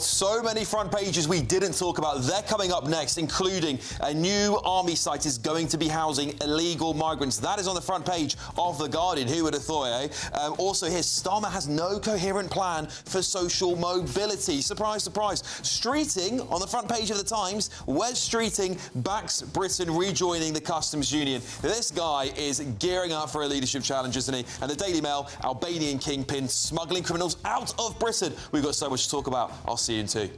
got so many front pages we didn't talk about. They're coming up next, including a new army site is going to be housing illegal migrants. That is on the front page of The Guardian. Who would have thought, eh? Also, here, Starmer has no coherent plan for social mobility. Surprise, surprise. Streeting on the front page of The Times. Wes Streeting backs Britain rejoining the customs union. This guy is gearing up for a leadership challenge, isn't he? And the Daily Mail, Albanian kingpin smuggling criminals out of Britain. We've got so much to talk about. I'll see you in 2.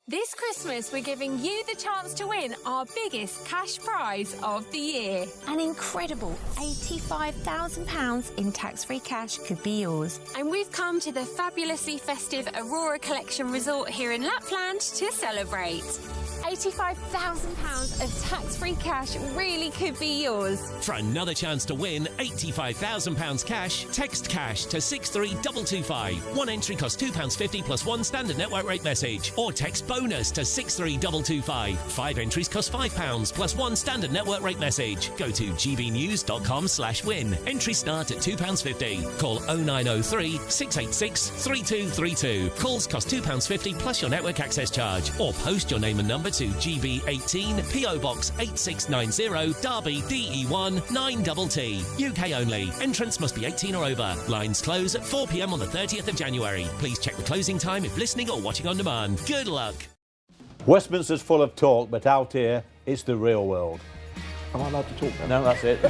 This Christmas, we're giving you the chance to win our biggest cash prize of the year. An incredible £85,000 in tax-free cash could be yours. And we've come to the fabulously festive Aurora Collection Resort here in Lapland to celebrate. £85,000 of tax-free cash really could be yours. For another chance to win £85,000 cash, text cash to 63225. One entry costs £2.50 plus one standard network rate message. Or text bonus to 63225. 5 entries cost £5 plus one standard network rate message. Go to gbnews.com/win. Entries start at £2.50. Call 0903 686 3232. Calls cost £2.50 plus your network access charge. Or post your name and number to GB18 PO Box 8690 Derby DE1 9TT. UK only. Entrance must be 18 or over. Lines close at 4 p.m. on the 30th of January. Please check the closing time if listening or watching on demand. Good luck. Westminster's full of talk, but out here, it's the real world. Am I allowed to talk then? No, that's it.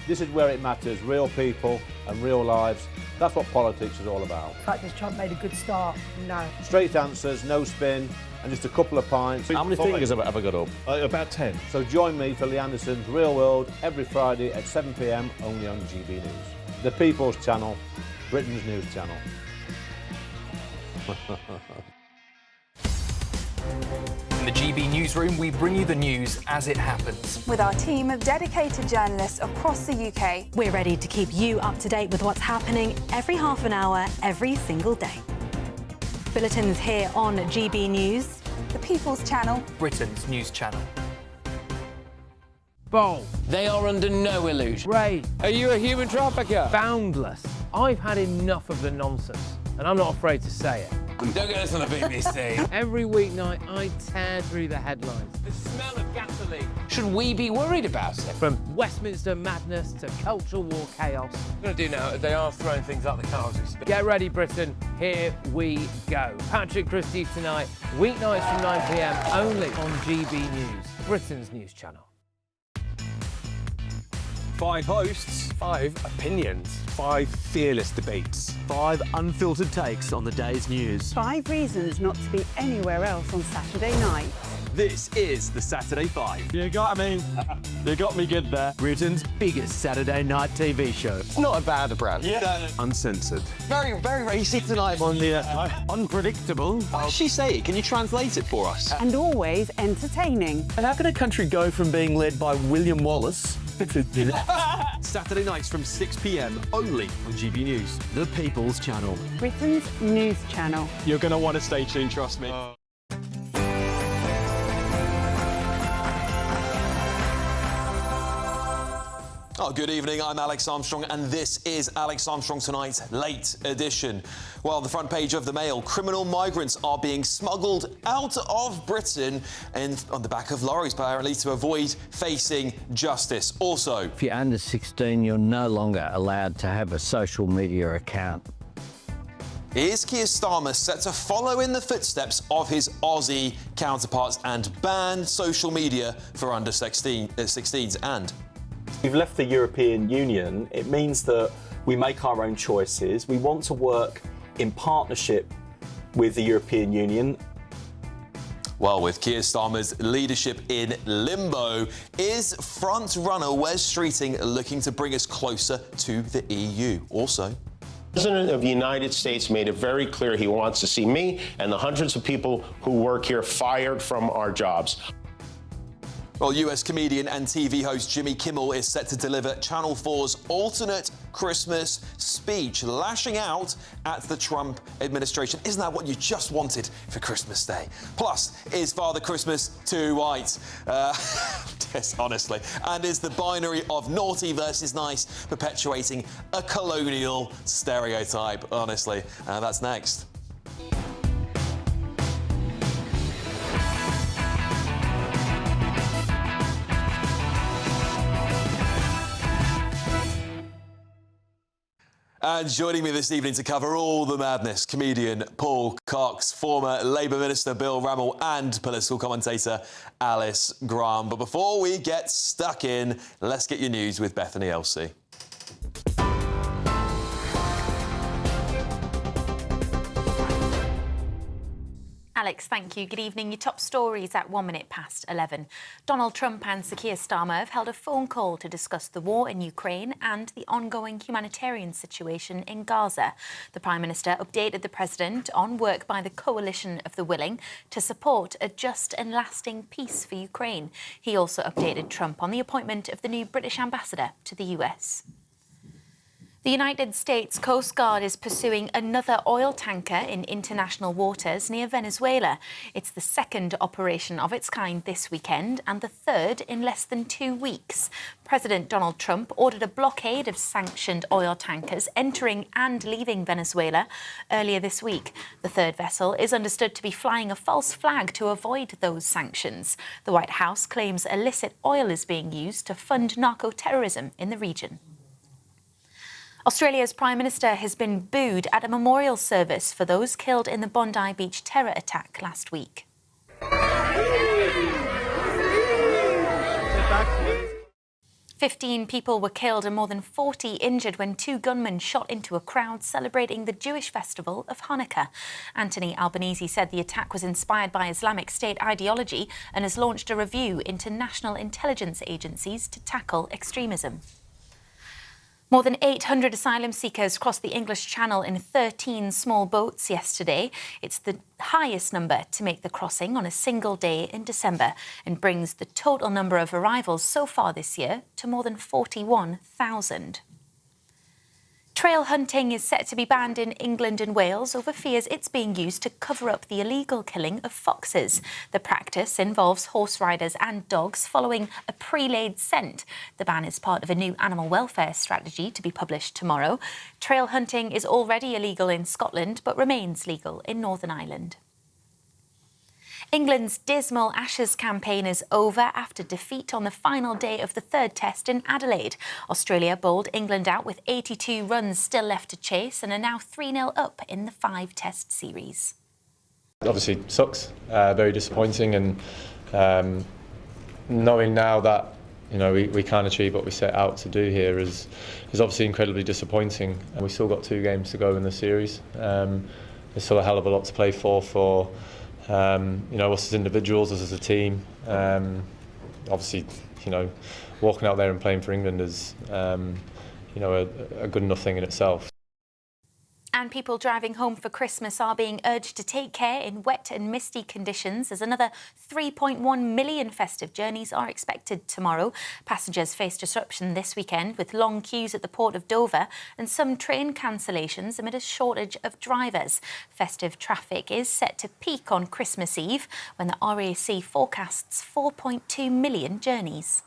This is where it matters. Real people and real lives. That's what politics is all about. The fact is Trump made a good start. No. Straight answers, no spin, and just a couple of pints. How many fingers have I got up? About 10. So join me for Lee Anderson's Real World every Friday at 7 p.m. only on GB News. The People's Channel, Britain's news channel. In the GB newsroom, we bring you the news as it happens. With our team of dedicated journalists across the UK. We're ready to keep you up to date with what's happening every half an hour, every single day. Bulletins here on GB News. The People's Channel. Britain's news channel. Bold. They are under no illusion. Ray. Are you a human trafficker? Boundless. I've had enough of the nonsense, and I'm not afraid to say it. Don't get us on the BBC. Every weeknight, I tear through the headlines. The smell of gasoline. Should we be worried about it? From Westminster madness to cultural war chaos. What I'm going to do now is they are throwing things out the car as we speak. Get ready, Britain. Here we go. Patrick Christie tonight, weeknights from 9 p.m. only on GB News, Britain's news channel. 5 hosts, 5 opinions, 5 fearless debates, 5 unfiltered takes on the day's news. 5 reasons not to be anywhere else on Saturday night. This is the Saturday 5. You got me good there. Britain's biggest Saturday night TV show. It's not a bad brand. Yeah. Uncensored. Very, very racy tonight. On the unpredictable. What did she say? Can you translate it for us? And always entertaining. And how can a country go from being led by William Wallace Saturday nights from 6 p.m. only on GB News. The People's Channel. Britain's news channel. You're going to want to stay tuned, trust me. Oh, good evening, I'm Alex Armstrong, and this is Alex Armstrong Tonight's Late Edition. Well, the front page of the Mail, criminal migrants are being smuggled out of Britain and on the back of lorries, apparently, to avoid facing justice. Also, if you're under 16, you're no longer allowed to have a social media account. is Keir Starmer set to follow in the footsteps of his Aussie counterparts and ban social media for under 16s and... We've left the European Union. It means that we make our own choices. We want to work in partnership with the European Union. Well, with Keir Starmer's leadership in limbo, is front-runner Wes Streeting looking to bring us closer to the EU? Also... The President of the United States made it very clear he wants to see me and the hundreds of people who work here fired from our jobs. Well, US comedian and TV host Jimmy Kimmel is set to deliver Channel 4's alternate Christmas speech, lashing out at the Trump administration. Isn't that what you just wanted for Christmas Day? Plus, is Father Christmas too white? Yes, honestly. And is the binary of naughty versus nice perpetuating a colonial stereotype? Honestly, that's next. And joining me this evening to cover all the madness, comedian Paul Cox, former Labour Minister Bill Rammell and political commentator Alice Graham. But before we get stuck in, let's get your news with Bethany Elsey. Alex, thank you. Good evening. Your top stories at 11:01. Donald Trump and Sir Keir Starmer have held a phone call to discuss the war in Ukraine and the ongoing humanitarian situation in Gaza. The Prime Minister updated the President on work by the Coalition of the Willing to support a just and lasting peace for Ukraine. He also updated Trump on the appointment of the new British ambassador to the US. The United States Coast Guard is pursuing another oil tanker in international waters near Venezuela. It's the second operation of its kind this weekend and the third in less than 2 weeks. President Donald Trump ordered a blockade of sanctioned oil tankers entering and leaving Venezuela earlier this week. The third vessel is understood to be flying a false flag to avoid those sanctions. The White House claims illicit oil is being used to fund narco-terrorism in the region. Australia's Prime Minister has been booed at a memorial service for those killed in the Bondi Beach terror attack last week. 15 people were killed and more than 40 injured when 2 gunmen shot into a crowd celebrating the Jewish festival of Hanukkah. Anthony Albanese said the attack was inspired by Islamic State ideology and has launched a review into national intelligence agencies to tackle extremism. More than 800 asylum seekers crossed the English Channel in 13 small boats yesterday. It's the highest number to make the crossing on a single day in December and brings the total number of arrivals so far this year to more than 41,000. Trail hunting is set to be banned in England and Wales over fears it's being used to cover up the illegal killing of foxes. The practice involves horse riders and dogs following a pre-laid scent. The ban is part of a new animal welfare strategy to be published tomorrow. Trail hunting is already illegal in Scotland but remains legal in Northern Ireland. England's dismal Ashes campaign is over after defeat on the final day of the third test in Adelaide. Australia bowled England out with 82 runs still left to chase and are now 3-0 up in the 5-test series. Obviously sucks, very disappointing, and knowing now that we can't achieve what we set out to do here is obviously incredibly disappointing. And we've still got 2 games to go in the series. There's still a hell of a lot to play for us as individuals, us as a team. Obviously, walking out there and playing for England is, a good enough thing in itself. And people driving home for Christmas are being urged to take care in wet and misty conditions as another 3.1 million festive journeys are expected tomorrow. Passengers face disruption this weekend with long queues at the port of Dover and some train cancellations amid a shortage of drivers. Festive traffic is set to peak on Christmas Eve when the RAC forecasts 4.2 million journeys.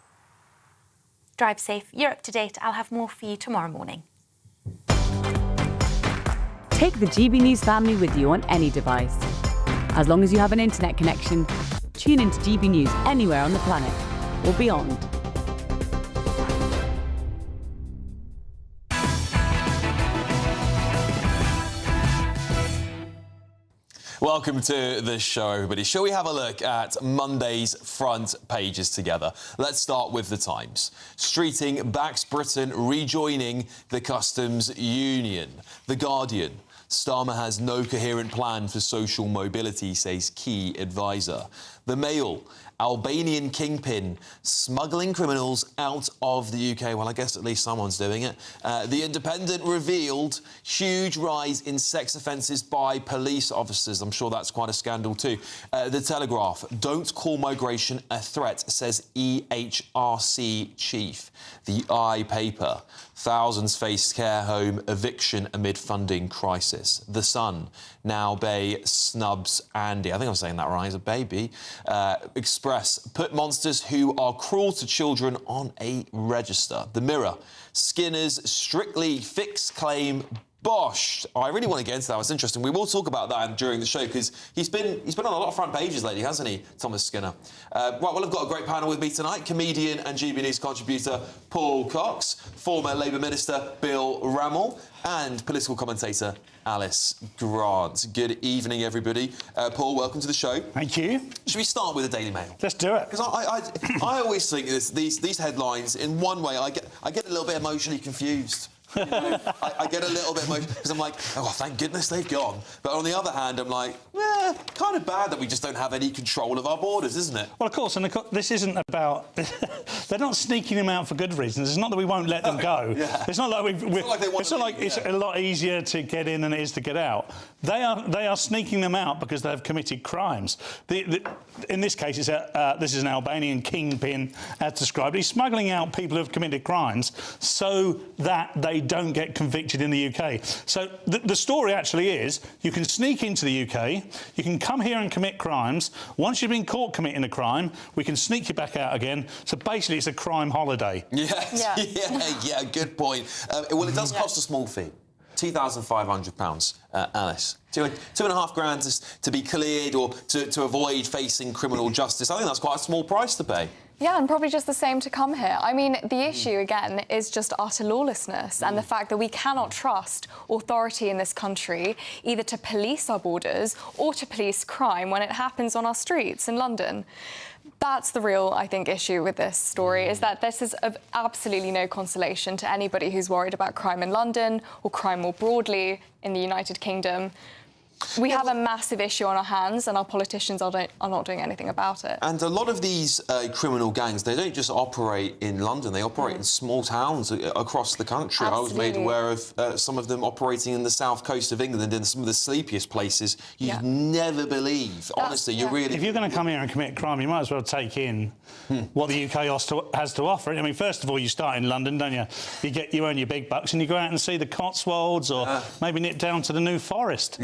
Drive safe. You're up to date. I'll have more for you tomorrow morning. Take the GB News family with you on any device. As long as you have an internet connection, tune into GB News anywhere on the planet or beyond. Welcome to the show, everybody. Shall we have a look at Monday's front pages together? Let's start with the Times. Streeting backs Britain rejoining the customs union. The Guardian. Starmer has no coherent plan for social mobility, says key advisor. The Mail. Albanian kingpin smuggling criminals out of the UK. Well, I guess at least someone's doing it. The Independent revealed huge rise in sex offences by police officers. I'm sure that's quite a scandal too. The Telegraph, don't call migration a threat, says EHRC chief. The I paper, thousands face care home eviction amid funding crisis. The Sun, now Bay snubs Andy. I think I'm saying that right, he's a baby. Express, put monsters who are cruel to children on a register. The Mirror, Skinner's strictly fixed claim bosh. I really want to get into that. It's interesting. We will talk about that during the show because he's been on a lot of front pages lately, hasn't he, Thomas Skinner? Right, well, I've got a great panel with me tonight. Comedian and GB News contributor Paul Cox, former Labour Minister Bill Rammell, and political commentator Alice Grant. Good evening, everybody. Paul, welcome to the show. Thank you. Should we start with the Daily Mail? Let's do it. Because I always think these headlines, in one way, I get a little bit emotionally confused. You know, I get a little bit emotional because I'm like, oh, thank goodness they've gone. But on the other hand, I'm like, kind of bad that we just don't have any control of our borders, isn't it? Well, of course, and this isn't about... They're not sneaking them out for good reasons. It's not that we won't let them go. Yeah. It's not like it's a lot easier to get in than it is to get out. They are sneaking them out because they've committed crimes. In this case, this is an Albanian kingpin, as described. He's smuggling out people who have committed crimes so that they don't get convicted in the UK. So the story actually is you can sneak into the UK, you can come here and commit crimes. Once you've been caught committing a crime, we can sneak you back out again. So basically, it's a crime holiday. Yeah, good point. Well, it does cost a small fee. £2,500, Alice. £2.5 to be cleared or to avoid facing criminal justice. I think that's quite a small price to pay. Yeah, and probably just the same to come here. I mean, the issue, again, is just utter lawlessness and the fact that we cannot trust authority in this country either to police our borders or to police crime when it happens on our streets in London. That's the real, I think, issue with this story, is that this is of absolutely no consolation to anybody who's worried about crime in London or crime more broadly in the United Kingdom. We have a massive issue on our hands and our politicians are not doing anything about it. And a lot of these criminal gangs, they don't just operate in London, they operate in small towns across the country. Absolutely. I was made aware of some of them operating in the south coast of England and some of the sleepiest places you'd never believe. Honestly, you really... If you're going to come here and commit crime, you might as well take in what the UK has to offer. I mean, first of all, you start in London, don't you? You earn your big bucks and you go out and see the Cotswolds or maybe nip down to the New Forest.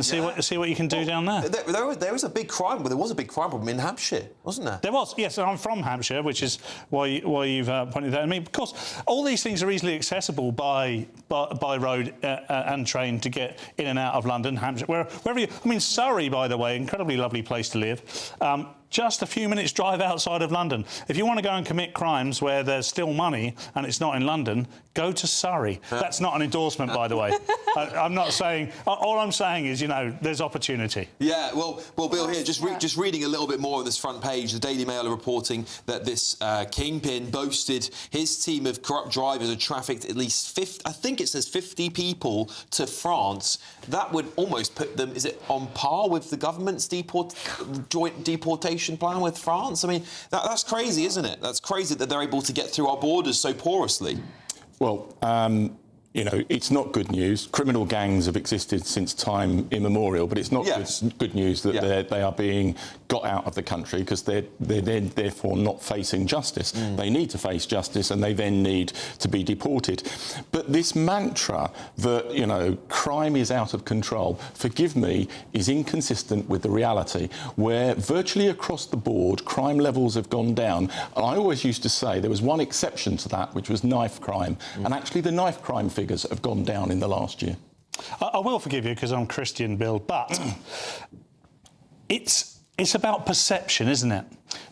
And see what you can do down there. There was a big crime, but there was a big crime problem in Hampshire, wasn't there? There was, yes. I'm from Hampshire, which is why you've pointed that. I mean, of course, all these things are easily accessible by road and train to get in and out of London, Hampshire, wherever you... I mean, Surrey, by the way, incredibly lovely place to live. Just a few minutes' drive outside of London. If you want to go and commit crimes where there's still money and it's not in London, go to Surrey. That's not an endorsement, by the way. I'm not saying... All I'm saying is, you know, there's opportunity. Yeah, well, Bill, here, just reading a little bit more on this front page, the Daily Mail are reporting that this kingpin boasted his team of corrupt drivers had trafficked at least 50, I think it says 50 people to France. That would almost put them, is it on par with the government's joint deportation plan with France? I mean, that's crazy, isn't it? That's crazy that they're able to get through our borders so porously. Well, you know, it's not good news. Criminal gangs have existed since time immemorial, but it's not good news that they are being got out of the country because they're therefore not facing justice. They need to face justice and they then need to be deported. But this mantra that, you know, crime is out of control, forgive me, is inconsistent with the reality where virtually across the board crime levels have gone down. And I always used to say there was one exception to that, which was knife crime. And actually the knife crime figures have gone down in the last year. I will forgive you because I'm Christian, Bill, but it's about perception, isn't it?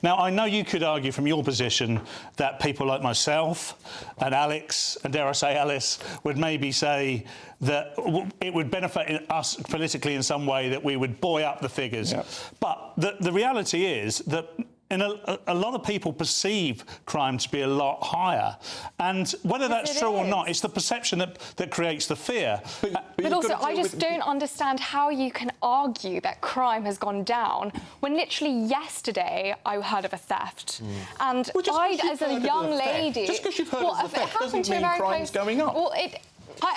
Now, I know you could argue from your position that people like myself and Alex, and dare I say Alice, would maybe say that it would benefit us politically in some way that we would buoy up the figures. But the reality is that a lot of people perceive crime to be a lot higher, and whether that's true or not, it's the perception that creates the fear. But also, I just don't understand how you can argue that crime has gone down when literally yesterday I heard of a theft, and as a young lady, just because you've heard of a theft doesn't mean crime's going up. Well,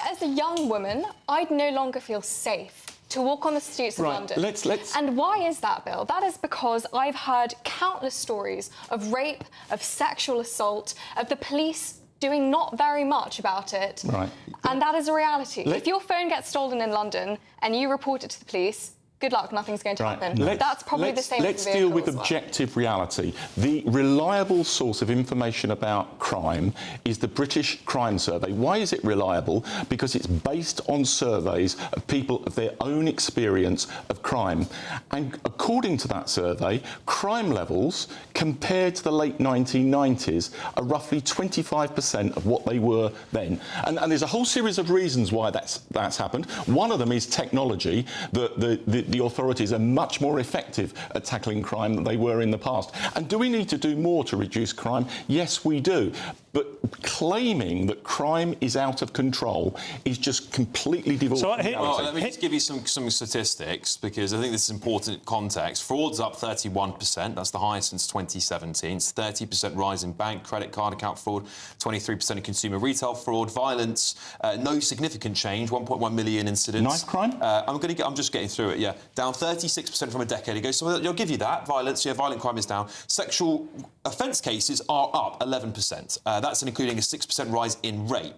as a young woman, I'd no longer feel safe to walk on the streets of London. Let's... And why is that, Bill? That is because I've heard countless stories of rape, of sexual assault, of the police doing not very much about it. Right. And that is a reality. If your phone gets stolen in London and you report it to the police, good luck, nothing's going to happen. That's probably the same Let's with deal with vehicles as well. objective reality. The reliable source of information about crime is the British Crime Survey. Why is it reliable? Because it's based on surveys of people of their own experience of crime. And according to that survey, crime levels compared to the late 1990s are roughly 25% of what they were then. And there's a whole series of reasons why that's happened. One of them is technology. The authorities are much more effective at tackling crime than they were in the past. And do we need to do more to reduce crime? Yes, we do. But claiming that crime is out of control is just completely divorced from reality. Well, let me just give you some statistics, because I think this is important context. Fraud's up 31%. That's the highest since 2017. It's 30% rise in bank, credit card account fraud, 23% in consumer retail fraud. Violence, no significant change, 1.1 million incidents. Knife crime? I'm just getting through it, yeah. Down 36% from a decade ago. So I'll give you that. Violence, yeah, violent crime is down. Sexual offence cases are up 11%. That's including a 6% rise in rape.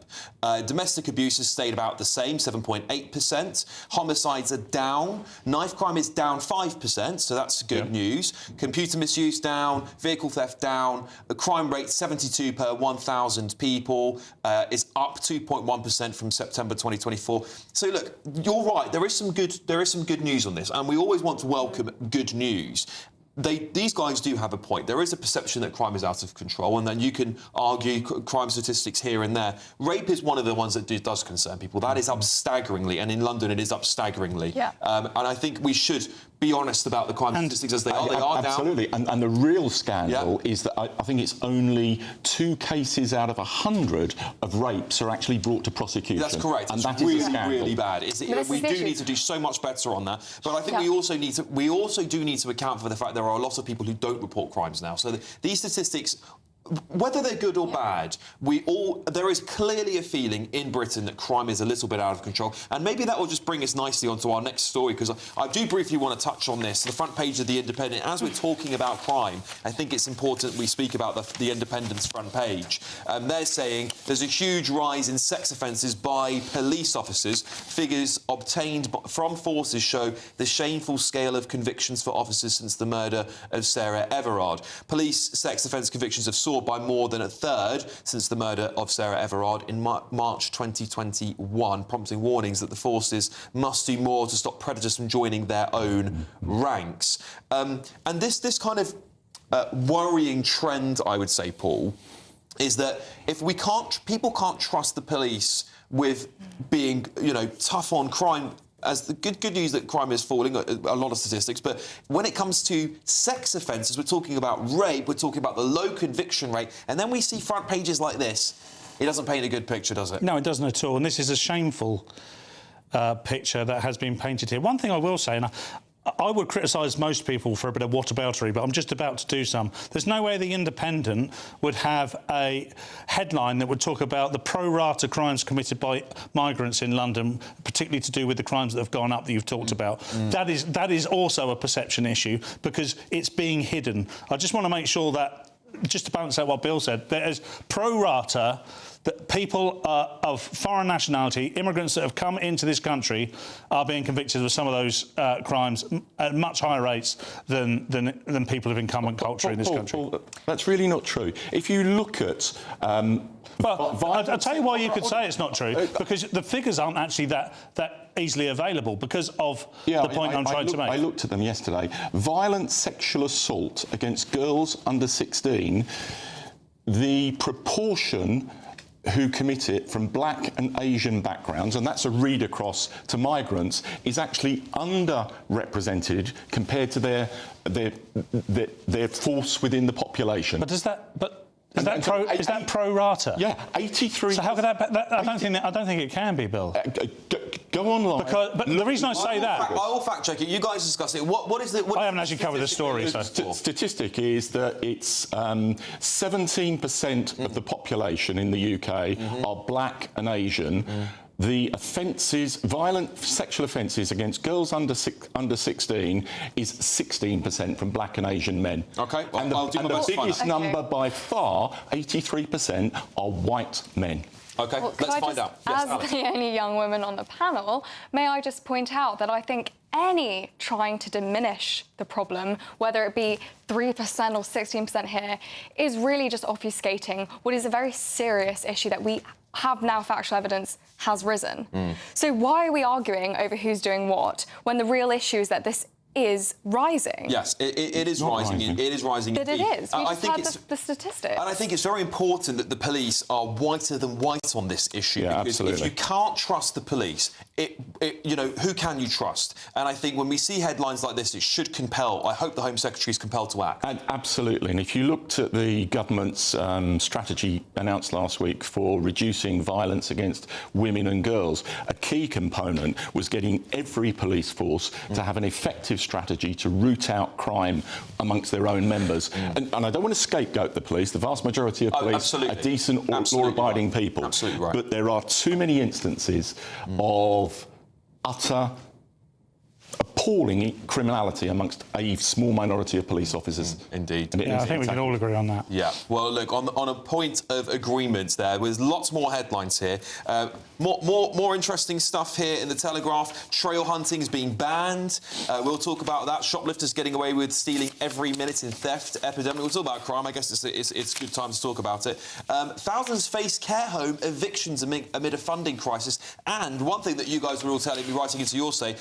Domestic abuse has stayed about the same, 7.8%. Homicides are down. Knife crime is down 5%, so that's good news. Computer misuse down. Vehicle theft down. The crime rate 72 per 1,000 people is up 2.1% from September 2024. So look, you're right. There is some good news on this, and we always want to welcome good news. These guys do have a point. There is a perception that crime is out of control, and then you can argue crime statistics here and there. Rape is one of the ones that does concern people. That is up staggeringly, and in London it is up staggeringly. Yeah. And I think we should be honest about the crime statistics as they are. They are absolutely. down. And the real scandal is that I think it's only 2 cases out of 100 of rapes are actually brought to prosecution. That's correct. And it's that really, is a scandal. really bad. We do need to do so much better on that. But I think we also do need to account for the fact there are a lot of people who don't report crimes now. So these statistics, whether they're good or bad, there is clearly a feeling in Britain that crime is a little bit out of control. And maybe that will just bring us nicely onto our next story, because I do briefly want to touch on this. The front page of The Independent, as we're talking about crime, I think it's important we speak about the Independent's front page. They're saying there's a huge rise in sex offences by police officers. Figures obtained from forces show the shameful scale of convictions for officers since the murder of Sarah Everard. Police sex offence convictions have soared by more than a third since the murder of Sarah Everard in March 2021, prompting warnings that the forces must do more to stop predators from joining their own ranks. And this kind of worrying trend, I would say, Paul, is that if people can't trust the police with being, tough on crime. As the good news that crime is falling, a lot of statistics, but when it comes to sex offences, we're talking about rape, we're talking about the low conviction rate, and then we see front pages like this. It doesn't paint a good picture, does it? No, it doesn't at all, and this is a shameful picture that has been painted here. One thing I will say, and I would criticise most people for a bit of whataboutery, but I'm just about to do some. There's no way The Independent would have a headline that would talk about the pro-rata crimes committed by migrants in London, particularly to do with the crimes that have gone up that you've talked about. That is also a perception issue, because it's being hidden. I just want to make sure that, just to balance out what Bill said, there is pro-rata that people of foreign nationality, immigrants that have come into this country, are being convicted of some of those crimes at much higher rates than people of incumbent culture in this country. Paul, that's really not true. If you look at... I'll tell you why you could say it's not true, because the figures aren't actually that easily available because of the point I'm trying to make. I looked at them yesterday. Violent sexual assault against girls under 16, the proportion who commit it from black and Asian backgrounds, and that's a read across to migrants, is actually underrepresented compared to their force within the population. But is that pro rata? Yeah, 83. So how could that? I don't think it can be, Bill. Go online. But the reason I say that, I will fact check it. You guys discuss it. What is the? I haven't actually covered the story. So statistic is that it's 17% of the population in the UK are black and Asian. The offences, violent sexual offences against girls under 16 is 16% from black and Asian men. Okay, and the biggest number by far, 83%, are white men. Okay, well, let's find out. Yes, as Alex. the only young woman on the panel, may I just point out that I think any trying to diminish the problem, whether it be 3% or 16% here, is really just obfuscating what is a very serious issue that we have now factual evidence has risen. So why are we arguing over who's doing what when the real issue is that this is rising? Yes, it is rising. It is rising. But it indeed. is. We just had the statistics. And I think it's very important that the police are whiter than white on this issue. Yeah, because absolutely. if you can't trust the police, who can you trust? And I think when we see headlines like this, it should compel. I hope the Home Secretary is compelled to act. And absolutely. And if you looked at the government's strategy announced last week for reducing violence against women and girls, a key component was getting every police force to have an effective strategy to root out crime amongst their own members. And I don't want to scapegoat the police. The vast majority of police are decent, law-abiding people. Absolutely right. But there are too many instances of utter appalling criminality amongst a small minority of police officers. Indeed. Yeah, I think we can all agree on that. Yeah. Well, look, on a point of agreement there, with lots more headlines here. More interesting stuff here in the Telegraph. Trail hunting is being banned. We'll talk about that. Shoplifters getting away with stealing every minute in theft epidemic. We'll talk about crime. I guess it's a good time to talk about it. Thousands face care home evictions amid a funding crisis. And one thing that you guys were all telling me, writing into your say,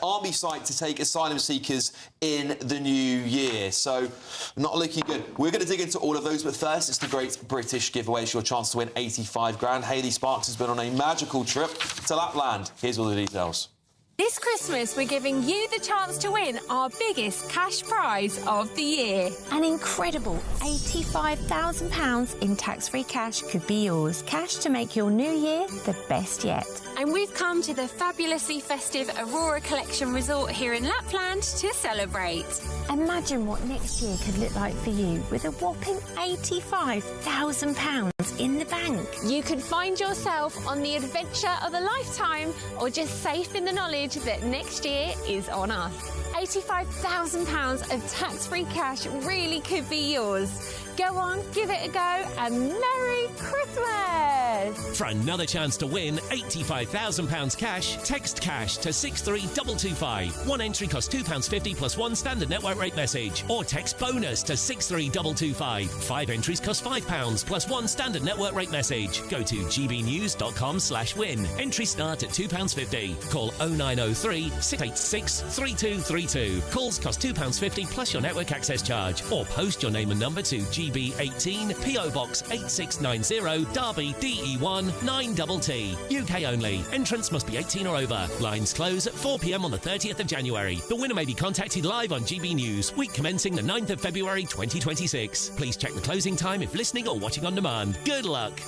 Army site to take asylum seekers in the new year. So, not looking good. We're going to dig into all of those, but first, it's the Great British Giveaway. It's your chance to win 85 grand. Hayley Sparks has been on a magical trip to Lapland. Here's all the details. This Christmas, we're giving you the chance to win our biggest cash prize of the year. An incredible £85,000 in tax-free cash could be yours. Cash to make your new year the best yet. And we've come to the fabulously festive Aurora Collection Resort here in Lapland to celebrate. Imagine what next year could look like for you with a whopping £85,000 in the bank. You could find yourself on the adventure of a lifetime or just safe in the knowledge that next year is on us. £85,000 of tax-free cash really could be yours. Go on, give it a go, and Merry Christmas! For another chance to win £85,000 cash, text cash to 63225. One entry costs £2.50 plus one standard network rate message. Or text bonus to 63225. 5 entries cost £5 plus one standard network rate message. Go to gbnews.com/win. Entries start at £2.50. Call 0903 686 3232. Calls cost £2.50 plus your network access charge. Or post your name and number to GB18 PO Box 8690 Derby DE1 9TT. UK only. Entrance must be 18 or over. Lines close at 4 p.m. on the 30th of January. The winner may be contacted live on GB News, week commencing the 9th of February 2026. Please check the closing time if listening or watching on demand. Good luck.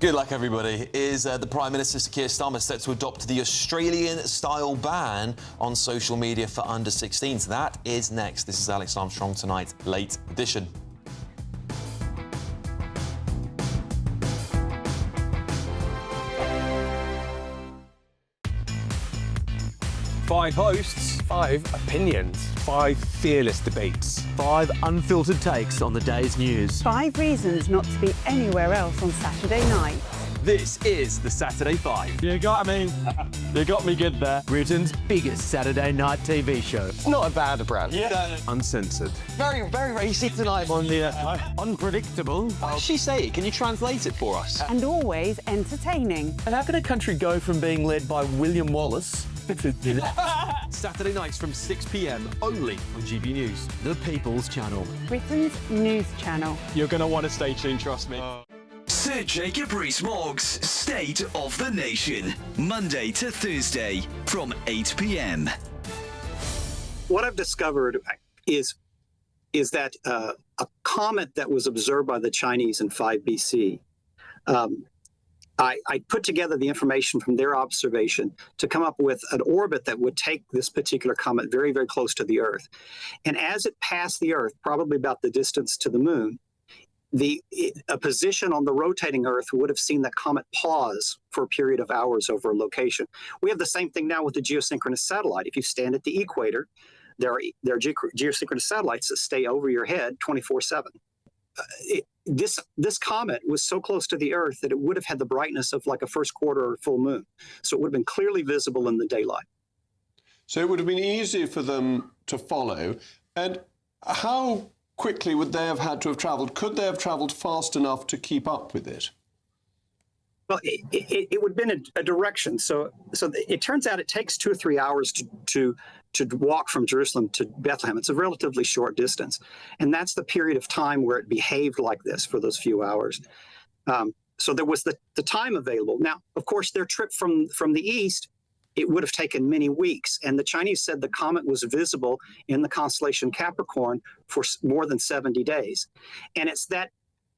Good luck, everybody. Is the Prime Minister, Sir Keir Starmer, set to adopt the Australian-style ban on social media for under-16s? That is next. This is Alex Armstrong Tonight, Late Edition. Five hosts, 5 opinions, 5 fearless debates, 5 unfiltered takes on the day's news. 5 reasons not to be anywhere else on Saturday night. This is the Saturday 5. You got me. You got me good there. Britain's biggest Saturday night TV show. It's not a bad brand. Yeah. Uncensored. Very, very racy tonight. On the unpredictable. What did she say? Can you translate it for us? And always entertaining. And how can a country go from being led by William Wallace Saturday nights from 6 p.m. only on GB News. The People's Channel. Britain's news channel. You're going to want to stay tuned, trust me. Sir Jacob Rees-Mogg's State of the Nation, Monday to Thursday from 8 p.m. What I've discovered is that a comet that was observed by the Chinese in 5 BC, I put together the information from their observation to come up with an orbit that would take this particular comet very, very close to the Earth. And as it passed the Earth, probably about the distance to the moon, a position on the rotating Earth would have seen the comet pause for a period of hours over a location. We have the same thing now with the geosynchronous satellite. If you stand at the equator, there are geosynchronous satellites that stay over your head 24/7. This comet was so close to the Earth that it would have had the brightness of like a first quarter or full moon. So it would have been clearly visible in the daylight. So it would have been easier for them to follow. And how quickly would they have had to have travelled? Could they have travelled fast enough to keep up with it? Well, it would have been a direction. So it turns out it takes 2 or 3 hours to walk from Jerusalem to Bethlehem. It's a relatively short distance. And that's the period of time where it behaved like this for those few hours. So there was the time available. Now, of course, their trip from the east, it would have taken many weeks. And the Chinese said the comet was visible in the constellation Capricorn for more than 70 days. And it's that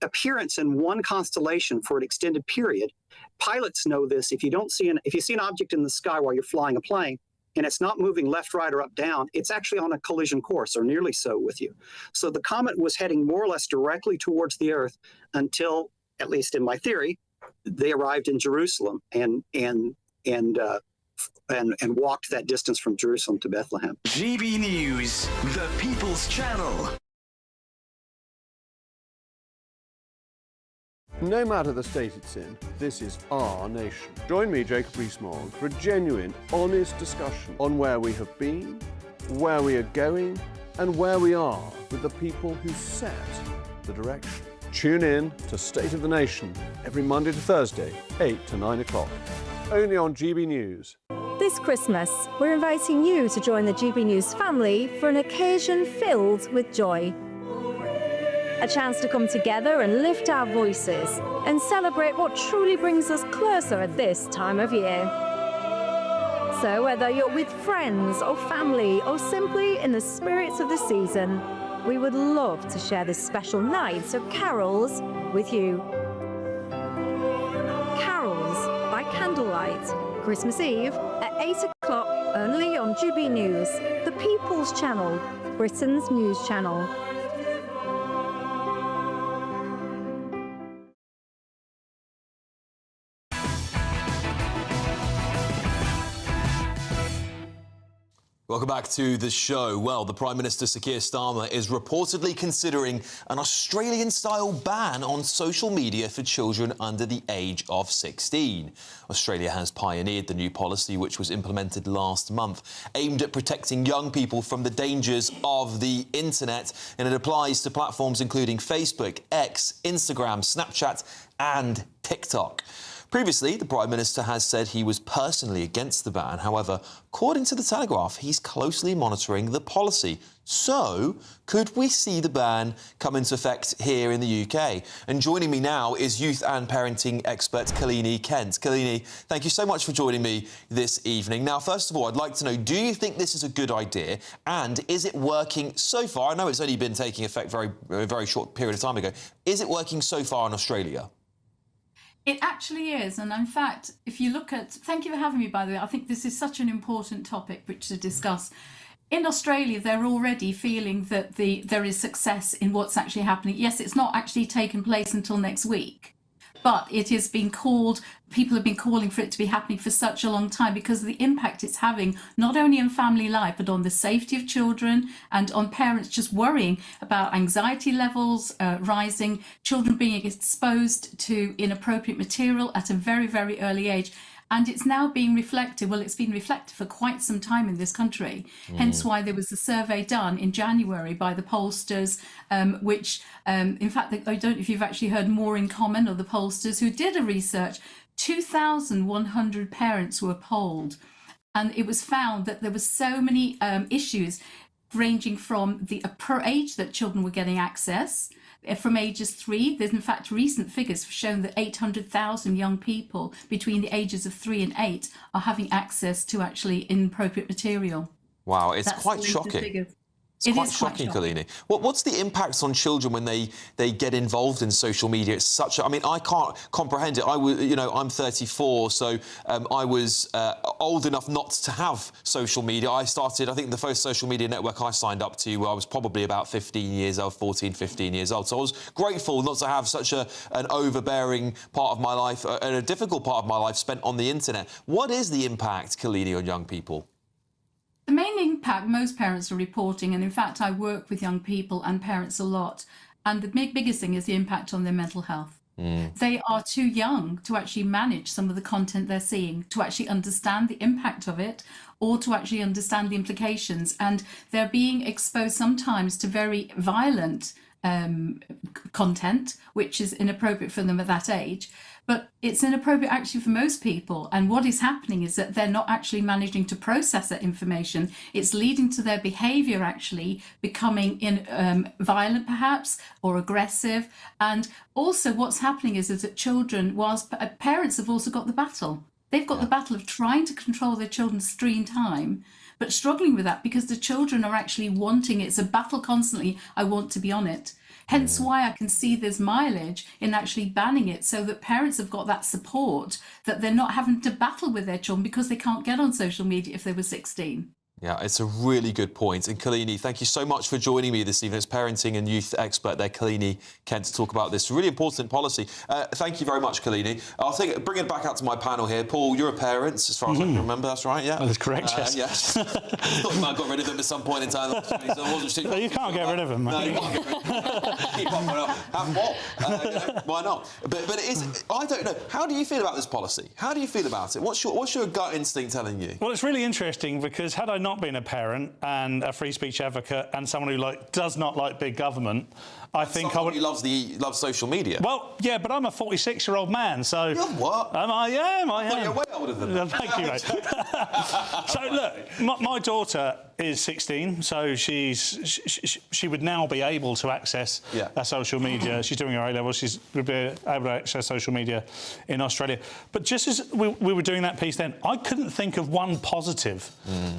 appearance in one constellation for an extended period. Pilots know this. If you see an object in the sky while you're flying a plane, and it's not moving left, right, or up, down, it's actually on a collision course, or nearly so, with you. So the comet was heading more or less directly towards the Earth until, at least in my theory, they arrived in Jerusalem and walked that distance from Jerusalem to Bethlehem. GB News, the People's Channel. No matter the state it's in, this is our nation. Join me, Jacob Rees-Mogg, for a genuine, honest discussion on where we have been, where we are going, and where we are with the people who set the direction. Tune in to State of the Nation every Monday to Thursday, 8 to 9 o'clock, only on GB News. This Christmas, we're inviting you to join the GB News family for an occasion filled with joy. A chance to come together and lift our voices and celebrate what truly brings us closer at this time of year. So whether you're with friends or family or simply in the spirits of the season, we would love to share this special night of carols with you. Carols by candlelight, Christmas Eve at 8 o'clock only on GB News, the People's Channel, Britain's news channel. Welcome back to the show. Well, the Prime Minister, Sir Keir Starmer, is reportedly considering an Australian-style ban on social media for children under the age of 16. Australia has pioneered the new policy, which was implemented last month, aimed at protecting young people from the dangers of the internet, and it applies to platforms including Facebook, X, Instagram, Snapchat and TikTok. Previously, the Prime Minister has said he was personally against the ban. However, according to The Telegraph, he's closely monitoring the policy. So, could we see the ban come into effect here in the UK? And joining me now is youth and parenting expert Kalini Kent. Kalini, thank you so much for joining me this evening. Now, first of all, I'd like to know, do you think this is a good idea? And is it working so far? I know it's only been taking effect a very short period of time ago. Is it working so far in Australia? It actually is. And in fact, if you look at, thank you for having me, by the way, I think this is such an important topic which to discuss. In Australia, they're already feeling that there is success in what's actually happening. Yes, it's not actually taken place until next week, but it has been called, people have been calling for it to be happening for such a long time because of the impact it's having, not only on family life, but on the safety of children and on parents just worrying about anxiety levels rising, children being exposed to inappropriate material at a very, very early age. And it's now being reflected, well, it's been reflected for quite some time in this country. Hence why there was a survey done in January by the pollsters, which, in fact, I don't know if you've actually heard More in Common, or the pollsters who did a research. 2,100 parents were polled. And it was found that there were so many issues ranging from the age that children were getting access. From ages 3, there's in fact recent figures have shown that 800,000 young people between the ages of 3 and 8 are having access to actually inappropriate material. Wow, it's That's quite the recent shocking. figures. It's quite shocking, Kalini. What's the impacts on children when they get involved in social media? It's such a, I mean, I can't comprehend it. I'm 34, so I was old enough not to have social media. I started, I think the first social media network I signed up to, I was probably about 15 years old, 14, 15 years old. So I was grateful not to have such an overbearing part of my life and a difficult part of my life spent on the internet. What is the impact, Kalini, on young people? The main impact most parents are reporting, and in fact I work with young people and parents a lot, and the biggest thing is the impact on their mental health. They are too young to actually manage some of the content they're seeing, to actually understand the impact of it, or to actually understand the implications, and they're being exposed sometimes to very violent content, which is inappropriate for them at that age. But it's inappropriate actually for most people. And what is happening is that they're not actually managing to process that information. It's leading to their behaviour actually becoming violent perhaps, or aggressive. And also what's happening is that children, whilst parents have also got the battle. They've got the battle of trying to control their children's screen time, but struggling with that because the children are actually wanting it. It's a battle constantly. I want to be on it. Hence why I can see there's mileage in actually banning it, so that parents have got that support, that they're not having to battle with their children because they can't get on social media if they were 16. Yeah, it's a really good point. And Kalini, thank you so much for joining me this evening as parenting and youth expert there, Kalini Kent, to talk about this really important policy. Thank you very much, Kalini. I'll bring it back out to my panel here. Paul, you're a parent, as far as I can remember. That's right, yeah? That's correct, yes. Yes. I thought you might have got rid of him at some point in time. So I wasn't sure. You can't get rid of him, mate. No, you can't get rid of him. Keep on, have what? Why not? But it is, I don't know. How do you feel about this policy? How do you feel about it? What's your gut instinct telling you? Well, it's really interesting because had I not been a parent and a free speech advocate and someone who does not like big government, I think I would. He loves social media. Well, yeah, but I'm a 46-year-old man, so. You're what? I am. You're way older than that. Thank you, mate. So look, my daughter is 16, so she would now be able to access social media. She's doing her A-level. She's would be able to access social media in Australia. But just as we were doing that piece then, I couldn't think of one positive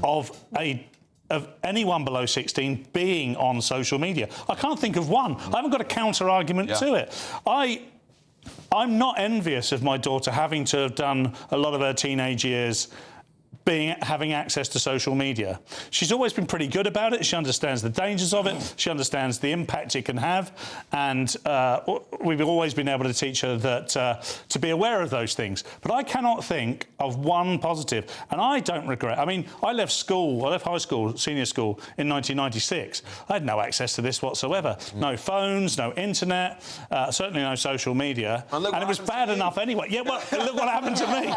of anyone below 16 being on social media. I can't think of one. I haven't got a counter-argument to it. I'm not envious of my daughter having to have done a lot of her teenage years having access to social media. She's always been pretty good about it. She understands the dangers of it. She understands the impact it can have. And we've always been able to teach her that to be aware of those things. But I cannot think of one positive. And I don't regret. I mean, I left high school, senior school in 1996. I had no access to this whatsoever. No phones, no internet, certainly no social media. And it was bad enough anyway. Yeah, well, look what happened to me.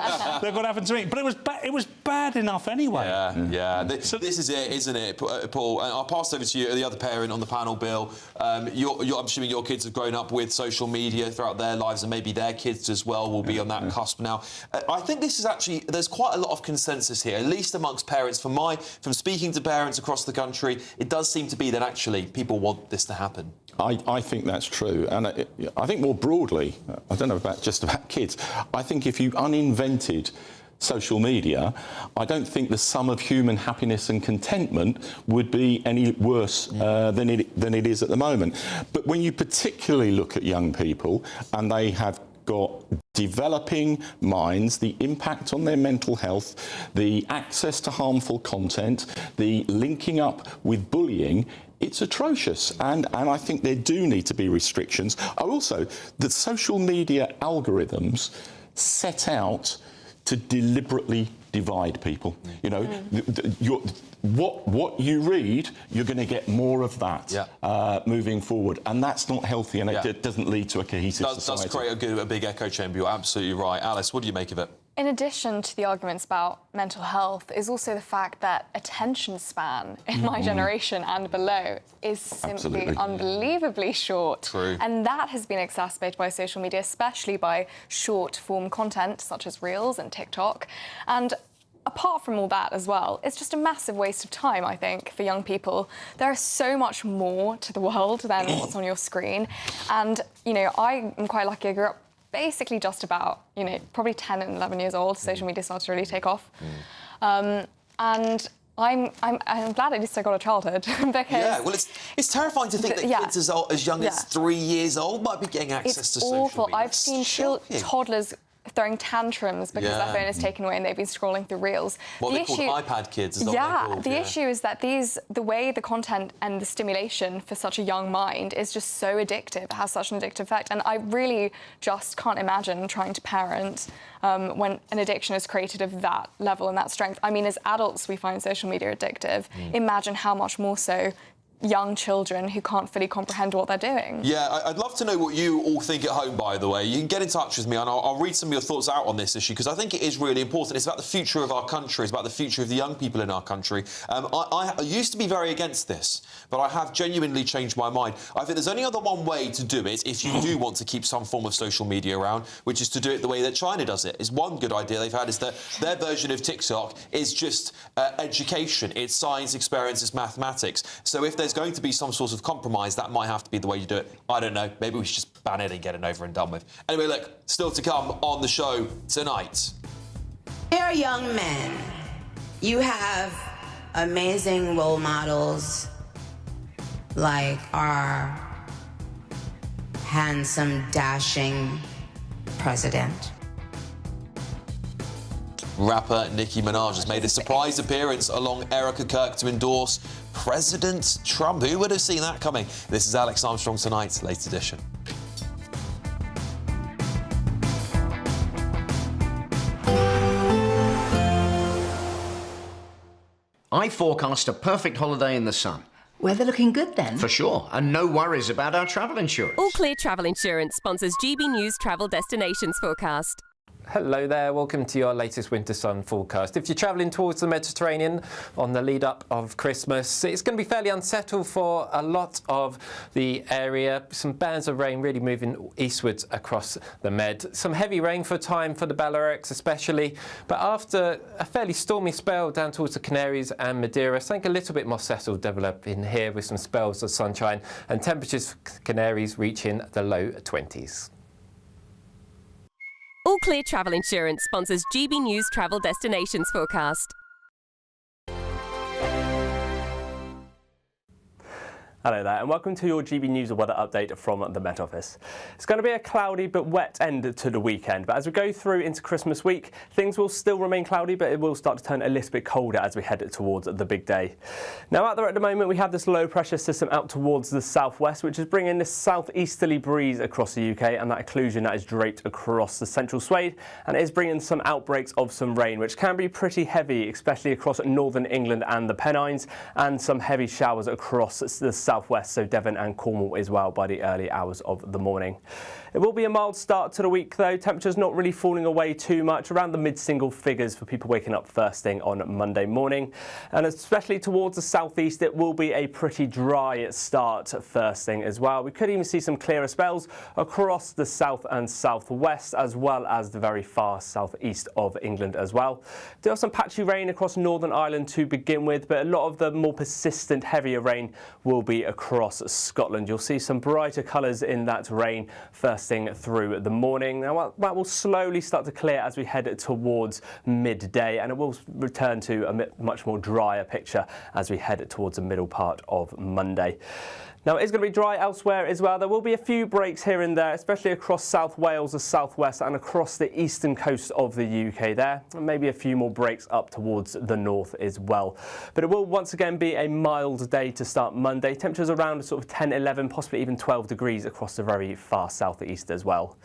Look what happened to me. But it was bad enough anyway. Yeah. This is it, isn't it, Paul? And I'll pass over to you, the other parent on the panel, Bill. I'm assuming your kids have grown up with social media throughout their lives, and maybe their kids as well will be on that cusp now. I think this is actually, there's quite a lot of consensus here, at least amongst parents. From speaking to parents across the country, it does seem to be that actually people want this to happen. I think that's true. And I think more broadly, I don't know about kids, I think if you uninvented social media, I don't think the sum of human happiness and contentment would be any worse than it is at the moment. But when you particularly look at young people and they have got developing minds, the impact on their mental health, the access to harmful content, the linking up with bullying, it's atrocious, and I think there do need to be restrictions. Also, the social media algorithms set out to deliberately divide people. You know, what you read, you're going to get more of that moving forward, and that's not healthy, and it doesn't lead to a cohesive society. It does create a big echo chamber. You're absolutely right. Alice, what do you make of it? In addition to the arguments about mental health is also the fact that attention span in my generation and below is simply unbelievably short. True. And that has been exacerbated by social media, especially by short-form content such as Reels and TikTok. And a apart from all that as well, it's just a massive waste of time, I think, for young people. There is so much more to the world than what's on your screen. And, you know, I am quite lucky. I grew up basically just about, you know, probably 10 and 11 years old. Social media started to really take off. And I'm glad I just got a childhood because... Yeah, well, it's terrifying to think that kids as young as 3 years old might be getting access to social awful. media. I've seen toddlers throwing tantrums because their phone is taken away and they've been scrolling through reels. What they call iPad kids is what they're called. The issue is that the way the content and the stimulation for such a young mind is just so addictive. It has such an addictive effect. And I really just can't imagine trying to parent when an addiction is created of that level and that strength. I mean, as adults, we find social media addictive. Imagine how much more so young children who can't fully comprehend what they're doing. Yeah, I'd love to know what you all think at home, by the way. You can get in touch with me and I'll read some of your thoughts out on this issue because I think it is really important. It's about the future of our country. It's about the future of the young people in our country. I used to be very against this, but I have genuinely changed my mind. I think there's only one way to do it if you do want to keep some form of social media around, which is to do it the way that China does it. It's one good idea they've had is that their version of TikTok is just education. It's science, experience, it's mathematics. So if there's going to be some sort of compromise, that might have to be the way you do it. I don't know. Maybe we should just ban it and get it over and done with. Anyway, look, still to come on the show tonight. Dear young men, you have amazing role models like our handsome, dashing president. Rapper Nicki Minaj has made a surprise appearance along Erica Kirk to endorse President Trump. Who would have seen that coming? This is Alex Armstrong Tonight, late edition. I forecast a perfect holiday in the sun. Weather looking good then? For sure, and no worries about our travel insurance. All Clear Travel Insurance sponsors GB News Travel Destinations Forecast. Hello there, welcome to your latest winter sun forecast. If you're travelling towards the Mediterranean on the lead up of Christmas, it's going to be fairly unsettled for a lot of the area. Some bands of rain really moving eastwards across the Med. Some heavy rain for a time for the Balearics especially, but after a fairly stormy spell down towards the Canaries and Madeira, something a little bit more settled developing here with some spells of sunshine and temperatures for Canaries reaching the low 20s. All Clear Travel Insurance sponsors GB News Travel Destinations Forecast. Hello there and welcome to your GB News weather update from the Met Office. It's going to be a cloudy but wet end to the weekend, but as we go through into Christmas week, things will still remain cloudy, but it will start to turn a little bit colder as we head towards the big day. Now out there at the moment we have this low pressure system out towards the southwest, which is bringing this southeasterly breeze across the UK and that occlusion that is draped across the central swathe, and it is bringing some outbreaks of some rain, which can be pretty heavy, especially across northern England and the Pennines, and some heavy showers across the southwest, so Devon and Cornwall as well by the early hours of the morning. It will be a mild start to the week though, temperatures not really falling away too much, around the mid-single figures for people waking up first thing on Monday morning. And especially towards the southeast, it will be a pretty dry start first thing as well. We could even see some clearer spells across the south and southwest, as well as the very far southeast of England as well. There are some patchy rain across Northern Ireland to begin with, but a lot of the more persistent, heavier rain will be across Scotland. You'll see some brighter colours in that rain first thing through the morning. Now that will slowly start to clear as we head towards midday, and it will return to a much more drier picture as we head towards the middle part of Monday. Now, it is going to be dry elsewhere as well. There will be a few breaks here and there, especially across South Wales, the southwest, and across the eastern coast of the UK there. And maybe a few more breaks up towards the north as well. But it will once again be a mild day to start Monday. Temperatures around sort of 10, 11, possibly even 12 degrees across the very far southeast as well.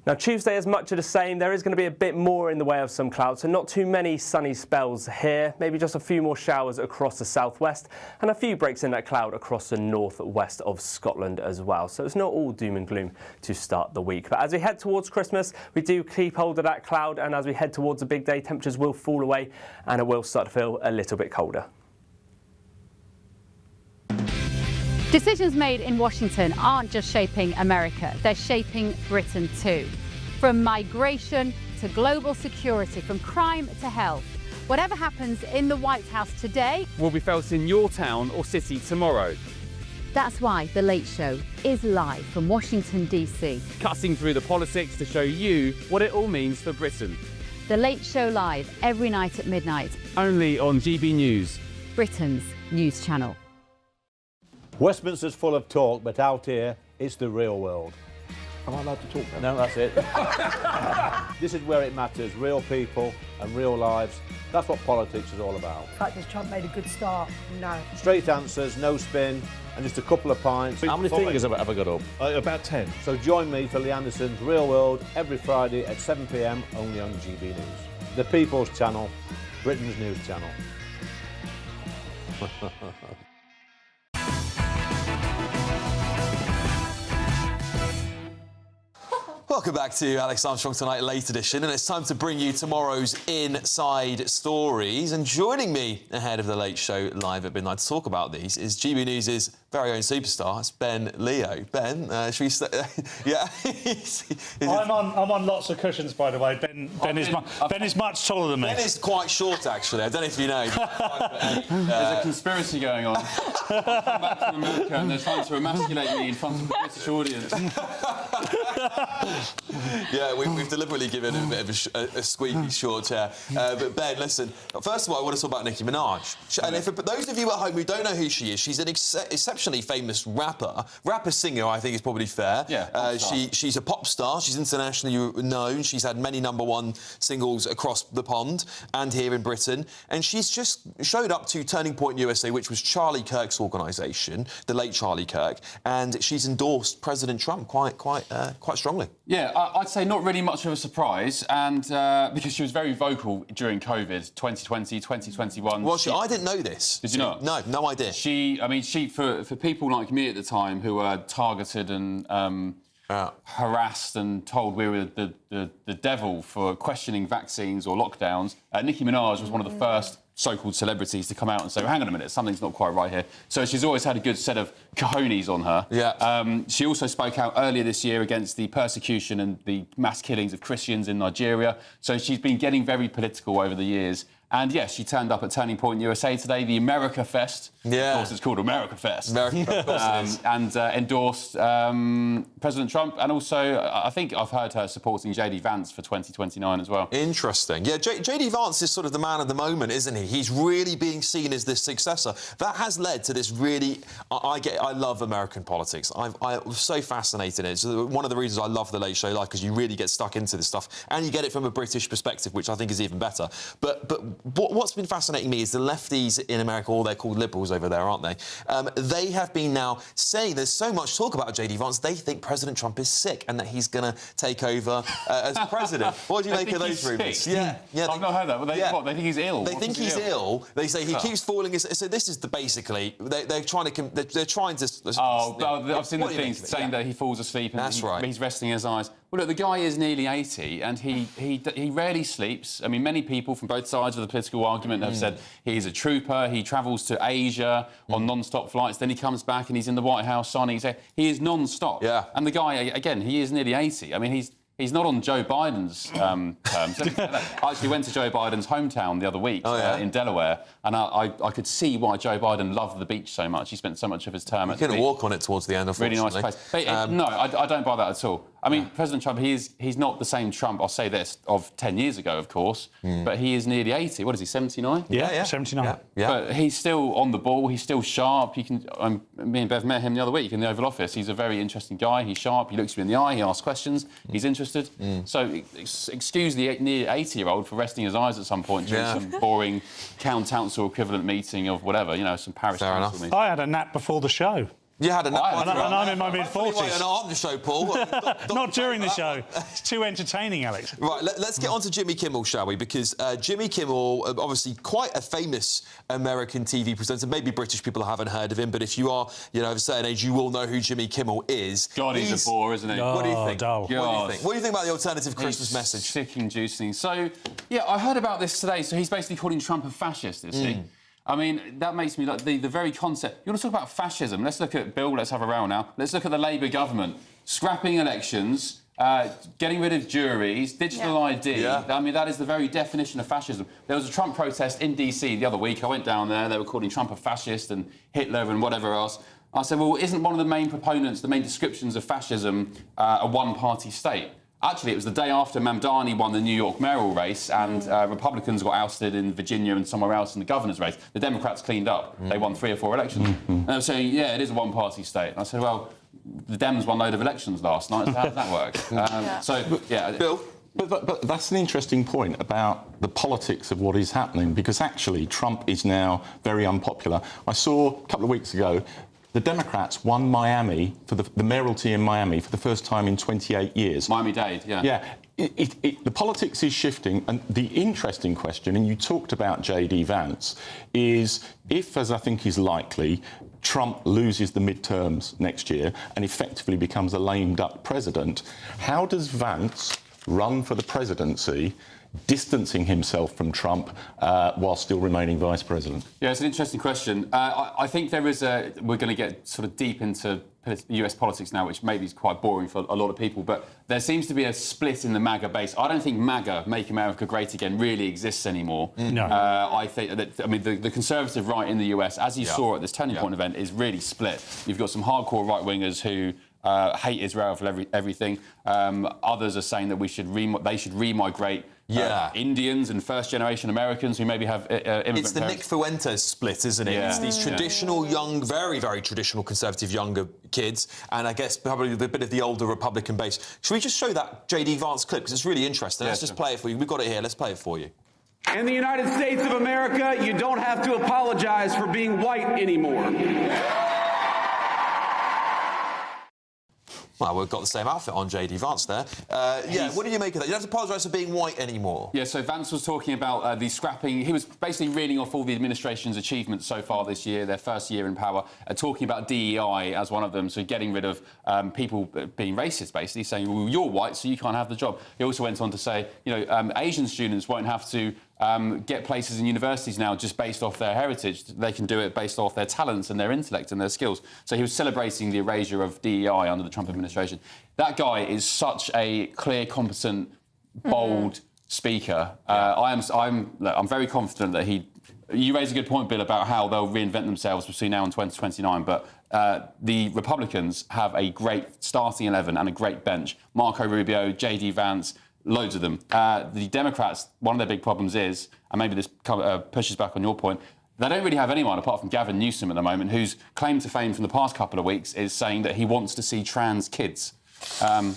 Now Tuesday is much of the same. There is going to be a bit more in the way of some clouds, so not too many sunny spells here. Maybe just a few more showers across the southwest and a few breaks in that cloud across the northwest of Scotland as well. So it's not all doom and gloom to start the week. But as we head towards Christmas, we do keep hold of that cloud, and as we head towards the big day, temperatures will fall away and it will start to feel a little bit colder. Decisions made in Washington aren't just shaping America, they're shaping Britain too. From migration to global security, from crime to health, Whatever happens in the White House today will be felt in your town or city tomorrow. That's why The Late Show is live from Washington, D.C. Cutting through the politics to show you what it all means for Britain. The Late Show live every night at midnight. Only on GB News, Britain's news channel. Westminster's full of talk, but out here, it's the real world. Am I allowed to talk now? No, that's it. This is where it matters, real people and real lives. That's what politics is all about. The fact has Trump made a good start? No. Straight answers, no spin, and just a couple of pints. How many fingers have I got up? About 10. So join me for Lee Anderson's Real World every Friday at 7 p.m. only on GB News. The People's Channel, Britain's news channel. Welcome back to Alex Armstrong Tonight Late Edition, and it's time to bring you tomorrow's Inside Stories. And joining me ahead of the Late Show live at midnight to talk about these is GB News' very own superstar. It's Ben Leo. Ben, should we say... yeah. I'm on lots of cushions, by the way. Ben is much taller than me. Ben is quite short, actually. I don't know if you know. There's a conspiracy going on. I've come back from America and they're trying to emasculate me in front of the British audience. Yeah, we've deliberately given him a bit of a squeaky short chair. But Ben, listen, first of all, I want to talk about Nicki Minaj. And for those of you at home who don't know who she is, she's an exceptionally famous rapper-singer, I think is probably fair. Yeah, she's a pop star. She's internationally known. She's had many #1 singles across the pond and here in Britain. And she's just showed up to Turning Point USA, which was Charlie Kirk's organisation, the late Charlie Kirk, and she's endorsed President Trump quite strongly. Yeah, I'd say not really much of a surprise, and because she was very vocal during COVID, 2020, 2021. Well, I didn't know this. Did you not? No idea. For people like me at the time who were targeted and harassed and told we were the devil for questioning vaccines or lockdowns, Nicki Minaj was one of the first so-called celebrities to come out and say, well, hang on a minute, something's not quite right here. So she's always had a good set of cojones on her. Yeah. She also spoke out earlier this year against the persecution and the mass killings of Christians in Nigeria. So she's been getting very political over the years. And yes, she turned up at Turning Point USA today, the America Fest. Yeah. Of course, it's called America Fest. America, of course it is. And endorsed President Trump. And also, I think I've heard her supporting J.D. Vance for 2029 as well. Interesting. Yeah, J.D. Vance is sort of the man of the moment, isn't he? He's really being seen as this successor. That has led to this really... I love American politics. I'm so fascinated in it. It's one of the reasons I love The Late Show Live, because you really get stuck into this stuff and you get it from a British perspective, which I think is even better. But what's been fascinating me is the lefties in America, or they're called liberals over there, aren't they? They have been now saying there's so much talk about J.D. Vance, they think President Trump is sick and that he's going to take over as president. What do you make of those rumours? Yeah, I've not heard that. Well, they think he's ill. They think he's ill. They say he keeps falling. So this is basically they're trying to. I've seen the things saying that he falls asleep and he's resting his eyes. Well, look, the guy is nearly 80 and he rarely sleeps. I mean, many people from both sides of the political argument have said he's a trooper, he travels to Asia on non-stop flights, then he comes back and he's in the White House signing. He is non-stop. Yeah. And the guy, again, he is nearly 80. I mean, he's not on Joe Biden's terms. I actually went to Joe Biden's hometown the other week in Delaware, and I could see why Joe Biden loved the beach so much. He spent so much of his term at the beach. You couldn't walk on it towards the end, unfortunately. Really nice place. But no, I don't buy that at all. I mean, President Trump, he's not the same Trump, I'll say this, of 10 years ago, of course, but he is nearly 80. What is he, 79? Yeah, 79. Yeah. But he's still on the ball, he's still sharp. Me and Bev met him the other week in the Oval Office. He's a very interesting guy, he's sharp, he looks you in the eye, he asks questions, he's interested. So excuse the near 80-year-old for resting his eyes at some point during some boring council equivalent meeting of whatever, some Paris council meeting. I had a nap before the show. You had a nap, and I'm in my mid-40s. On the show, Paul. Not during the show. It's too entertaining, Alex. Right, let's get on to Jimmy Kimmel, shall we? Because Jimmy Kimmel, obviously quite a famous American TV presenter. Maybe British people haven't heard of him, but if you are, of a certain age, you will know who Jimmy Kimmel is. God, he's a bore, isn't he? What do you think? Dull. What do you think? What do you think about the alternative Christmas message? Sick-inducing. So, yeah, I heard about this today. So he's basically calling Trump a fascist, is he? I mean, that makes me like the very concept. You want to talk about fascism? Let's look at Bill. Let's have a row now. Let's look at the Labour government scrapping elections, getting rid of juries, digital ID. Yeah. I mean, that is the very definition of fascism. There was a Trump protest in DC the other week. I went down there. They were calling Trump a fascist and Hitler and whatever else. I said, well, isn't one of the main proponents, the main descriptions of fascism, a one-party state? Actually, it was the day after Mamdani won the New York mayoral race and Republicans got ousted in Virginia and somewhere else in the governor's race. The Democrats cleaned up. They won 3 or 4 elections. And they were saying, yeah, it is a one-party state. And I said, well, the Dems won a load of elections last night, so how does that work? So, yeah. Bill? But that's an interesting point about the politics of what is happening, because actually Trump is now very unpopular. I saw a couple of weeks ago the Democrats won Miami, for the mayoralty in Miami, for the first time in 28 years. Miami-Dade, yeah. Yeah. The politics is shifting, and the interesting question, and you talked about J.D. Vance, is if, as I think is likely, Trump loses the midterms next year and effectively becomes a lame duck president, how does Vance run for the presidency, distancing himself from Trump while still remaining vice president? Yeah, it's an interesting question. I think there is we're going to get sort of deep into US politics now, which maybe is quite boring for a lot of people, but there seems to be a split in the MAGA base. I don't think MAGA, Make America Great Again, really exists anymore. No. I think that, I mean, the conservative right in the US, as you saw at this Turning Point event, is really split. You've got some hardcore right-wingers who hate Israel for everything. Others are saying that they should remigrate Indians and first-generation Americans who maybe have immigrant It's the parents. Nick Fuentes split, isn't it? Yeah. It's these traditional young, very, very traditional conservative younger kids, and I guess probably a bit of the older Republican base. Should we just show that J.D. Vance clip, because it's really interesting? Let's just play it for you. We've got it here. Let's play it for you. In the United States of America, you don't have to apologize for being white anymore. Well, we've got the same outfit on, J.D. Vance there. What do you make of that? You don't have to apologise for being white anymore. Yeah, so Vance was talking about the scrapping. He was basically reading off all the administration's achievements so far this year, their first year in power, talking about DEI as one of them, so getting rid of people being racist, basically, saying, well, you're white, so you can't have the job. He also went on to say, Asian students won't have to get places in universities now just based off their heritage. They can do it based off their talents and their intellect and their skills. So he was celebrating the erasure of DEI under the Trump administration. That guy is such a clear, competent, bold speaker. I'm very confident that you raise a good point, Bill, about how they'll reinvent themselves between now and 2029, but the Republicans have a great starting 11 and a great bench. Marco Rubio, J.D. Vance, loads of them. The Democrats, one of their big problems is, and maybe this pushes back on your point, they don't really have anyone apart from Gavin Newsom at the moment, whose claim to fame from the past couple of weeks is saying that he wants to see trans kids. So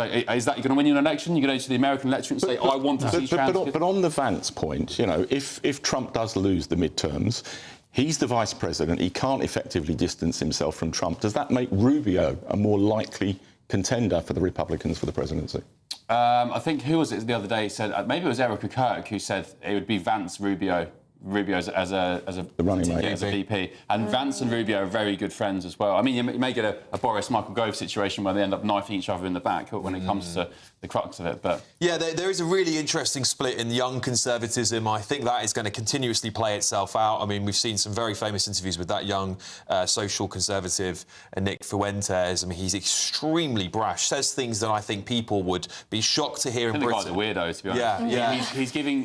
is that you're going to win an election? You're going to go to the American election and say, I want to see trans kids? But on the Vance point, if Trump does lose the midterms, he's the vice president, he can't effectively distance himself from Trump. Does that make Rubio a more likely contender for the Republicans for the presidency? I think, who was it the other day said, maybe it was Erica Kirk who said it would be Vance, Rubio as a running mate, as a VP. And Vance and Rubio are very good friends as well. I mean, you may get a Boris Michael Gove situation where they end up knifing each other in the back when it comes to the crux of it. But yeah, there is a really interesting split in young conservatism. I think that is going to continuously play itself out. I mean, we've seen some very famous interviews with that young social conservative, Nick Fuentes. I mean, he's extremely brash, says things that I think people would be shocked to hear in Britain. The guy's a weirdo, to be honest. Yeah. He's giving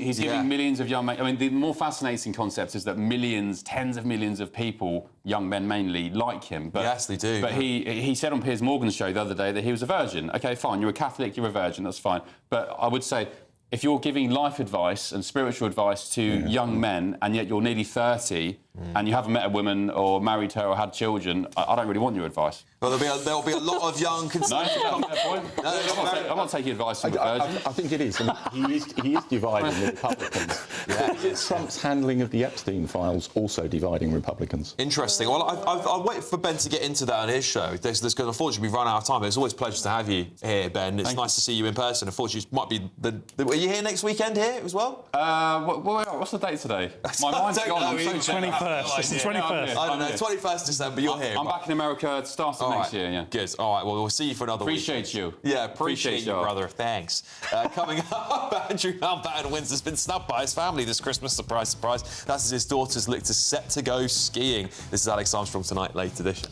millions of young men. I mean, the more fascinating concept is that millions, tens of millions of people, young men mainly, like him. But, yes, they do. But he said on Piers Morgan's show the other day that he was a virgin. OK, fine, you're a Catholic, you're a virgin, that's fine. But I would say, if you're giving life advice and spiritual advice to young men, and yet you're nearly 30, and you haven't met a woman or married her or had children, I don't really want your advice. Well, there'll be a lot of young conservatives. I'm not taking advice from a virgin. I think it is. I mean, he is dividing the Republicans. Is Trump's handling of the Epstein files also dividing Republicans? Interesting. Well, I'll wait for Ben to get into that on his show. There's going to, unfortunately, we've run out of time. It's always a pleasure to have you here, Ben. It's nice to see you in person. Unfortunately, it might be are you here next weekend here as well? What's the date today? My mind's gone. It's 21st. It's the 21st. I don't know. 21st December. You're here. I'm back in America starting next year. Yeah. Good. All right. Well, we'll see you for another week. Appreciate you. Yeah, appreciate you, brother. Thanks. Coming up, Andrew Mountbatten wins has been snubbed by his family this Christmas. Surprise, surprise. That's as his daughters look to set to go skiing. This is Alex Armstrong Tonight, late edition.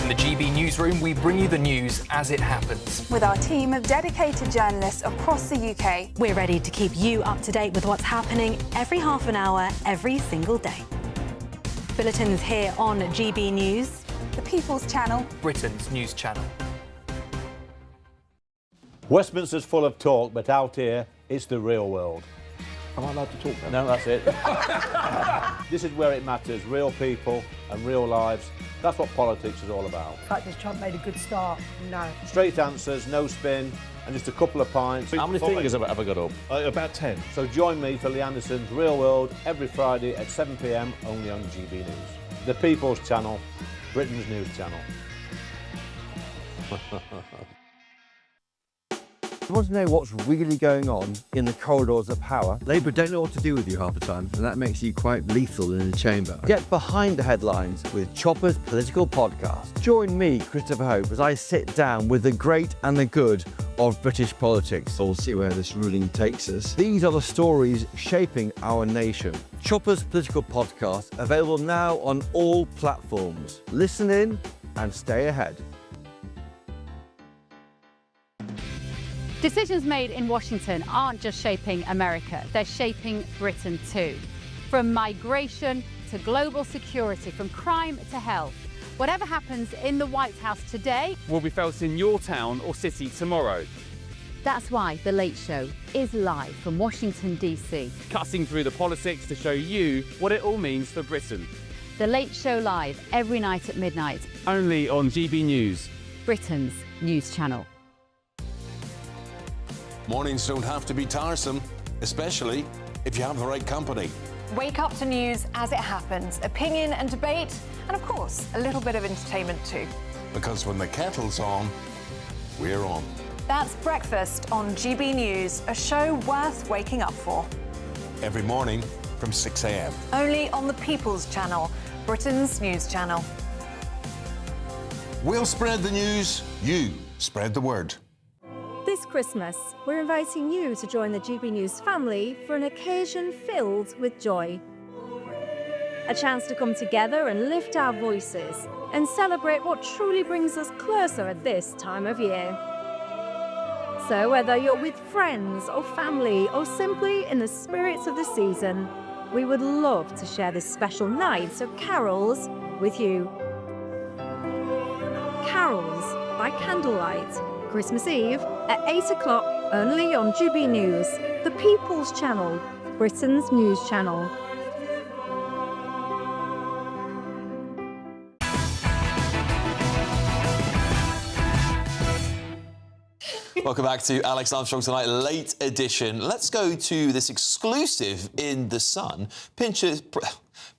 From the GB newsroom, we bring you the news as it happens. With our team of dedicated journalists across the UK, we're ready to keep you up to date with what's happening every half an hour, every single day. Bulletins here on GB News, the People's Channel, Britain's news channel. Westminster's full of talk, but out here, it's the real world. Am I allowed to talk then? No, that's it. This is where it matters, real people and real lives. That's what politics is all about. In fact, has Trump made a good start? No. Straight answers, no spin, and just a couple of pints. How many fingers have I got up? About 10. So join me for Lee Anderson's Real World every Friday at 7 p.m. only on GB News. The People's Channel, Britain's news channel. You want to know what's really going on in the corridors of power? Labour don't know what to do with you half the time, and that makes you quite lethal in the chamber. Get behind the headlines with Chopper's Political Podcast. Join me, Christopher Hope, as I sit down with the great and the good of British politics. We'll see where this ruling takes us. These are the stories shaping our nation. Chopper's Political Podcast, available now on all platforms. Listen in and stay ahead. Decisions made in Washington aren't just shaping America, they're shaping Britain too. From migration to global security, from crime to health. Whatever happens in the White House today will be felt in your town or city tomorrow. That's why The Late Show is live from Washington, D.C. Cutting through the politics to show you what it all means for Britain. The Late Show live every night at midnight. Only on GB News, Britain's news channel. Mornings don't have to be tiresome, especially if you have the right company. Wake up to news as it happens, opinion and debate, and of course, a little bit of entertainment too. Because when the kettle's on, we're on. That's Breakfast on GB News, a show worth waking up for. Every morning from 6 a.m. Only on the People's Channel, Britain's news channel. We'll spread the news, you spread the word. This Christmas, we're inviting you to join the GB News family for an occasion filled with joy. A chance to come together and lift our voices and celebrate what truly brings us closer at this time of year. So whether you're with friends or family or simply in the spirits of the season, we would love to share this special night of carols with you. Carols by candlelight. Christmas Eve at 8 o'clock, only on GB News, the People's Channel, Britain's news channel. Welcome back to Alex Armstrong Tonight, late edition. Let's go to this exclusive in The Sun.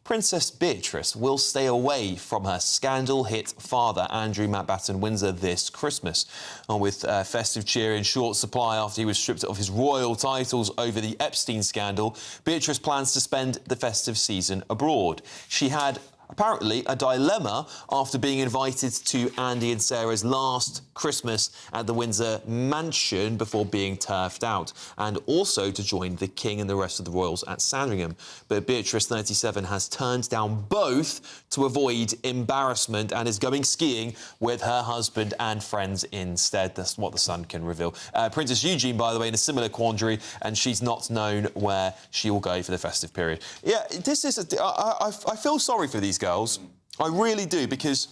Princess Beatrice will stay away from her scandal-hit father, Andrew Mountbatten Windsor, this Christmas. And with festive cheer in short supply after he was stripped of his royal titles over the Epstein scandal, Beatrice plans to spend the festive season abroad. She had apparently a dilemma after being invited to Andy and Sarah's last Christmas at the Windsor mansion before being turfed out, and also to join the King and the rest of the royals at Sandringham. But Beatrice, 37, has turned down both to avoid embarrassment and is going skiing with her husband and friends instead. That's what The Sun can reveal. Princess Eugene, by the way, in a similar quandary, and she's not known where she will go for the festive period. Yeah, this is... I feel sorry for these girls. I really do, because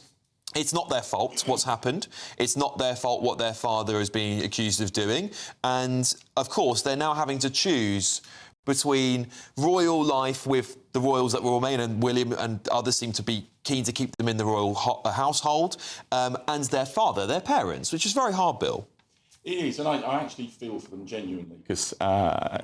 it's not their fault what's happened. It's not their fault what their father is being accused of doing. And, of course, they're now having to choose between royal life with the royals that will remain, and William and others seem to be keen to keep them in the royal household, and their father, their parents, which is very hard, Bill. It is, and I actually feel for them genuinely, because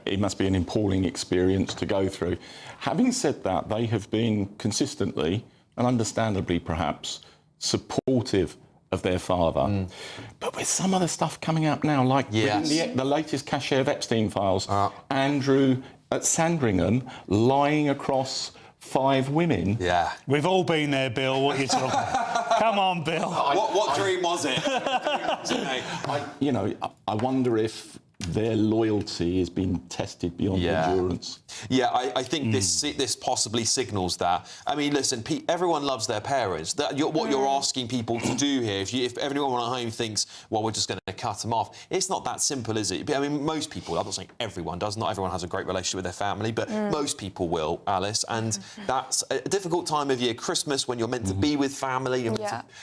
it must be an appalling experience to go through. Having said that, they have been consistently, and understandably perhaps, supportive of their father. But with some of the stuff coming up now, like the latest cachet of Epstein files, Andrew at Sandringham lying across 5 women. Yeah. We've all been there, Bill. What are you talking about? Come on, Bill. What dream was it? I wonder if their loyalty is being tested beyond endurance. Yeah, I think this possibly signals that. I mean, listen, everyone loves their parents. What you're asking people to do here, if everyone at home thinks, well, we're just going to cut them off, it's not that simple, is it? I mean, most people, I'm not saying everyone does, not everyone has a great relationship with their family, but most people will, Alice, and that's a difficult time of year. Christmas, when you're meant to be with family,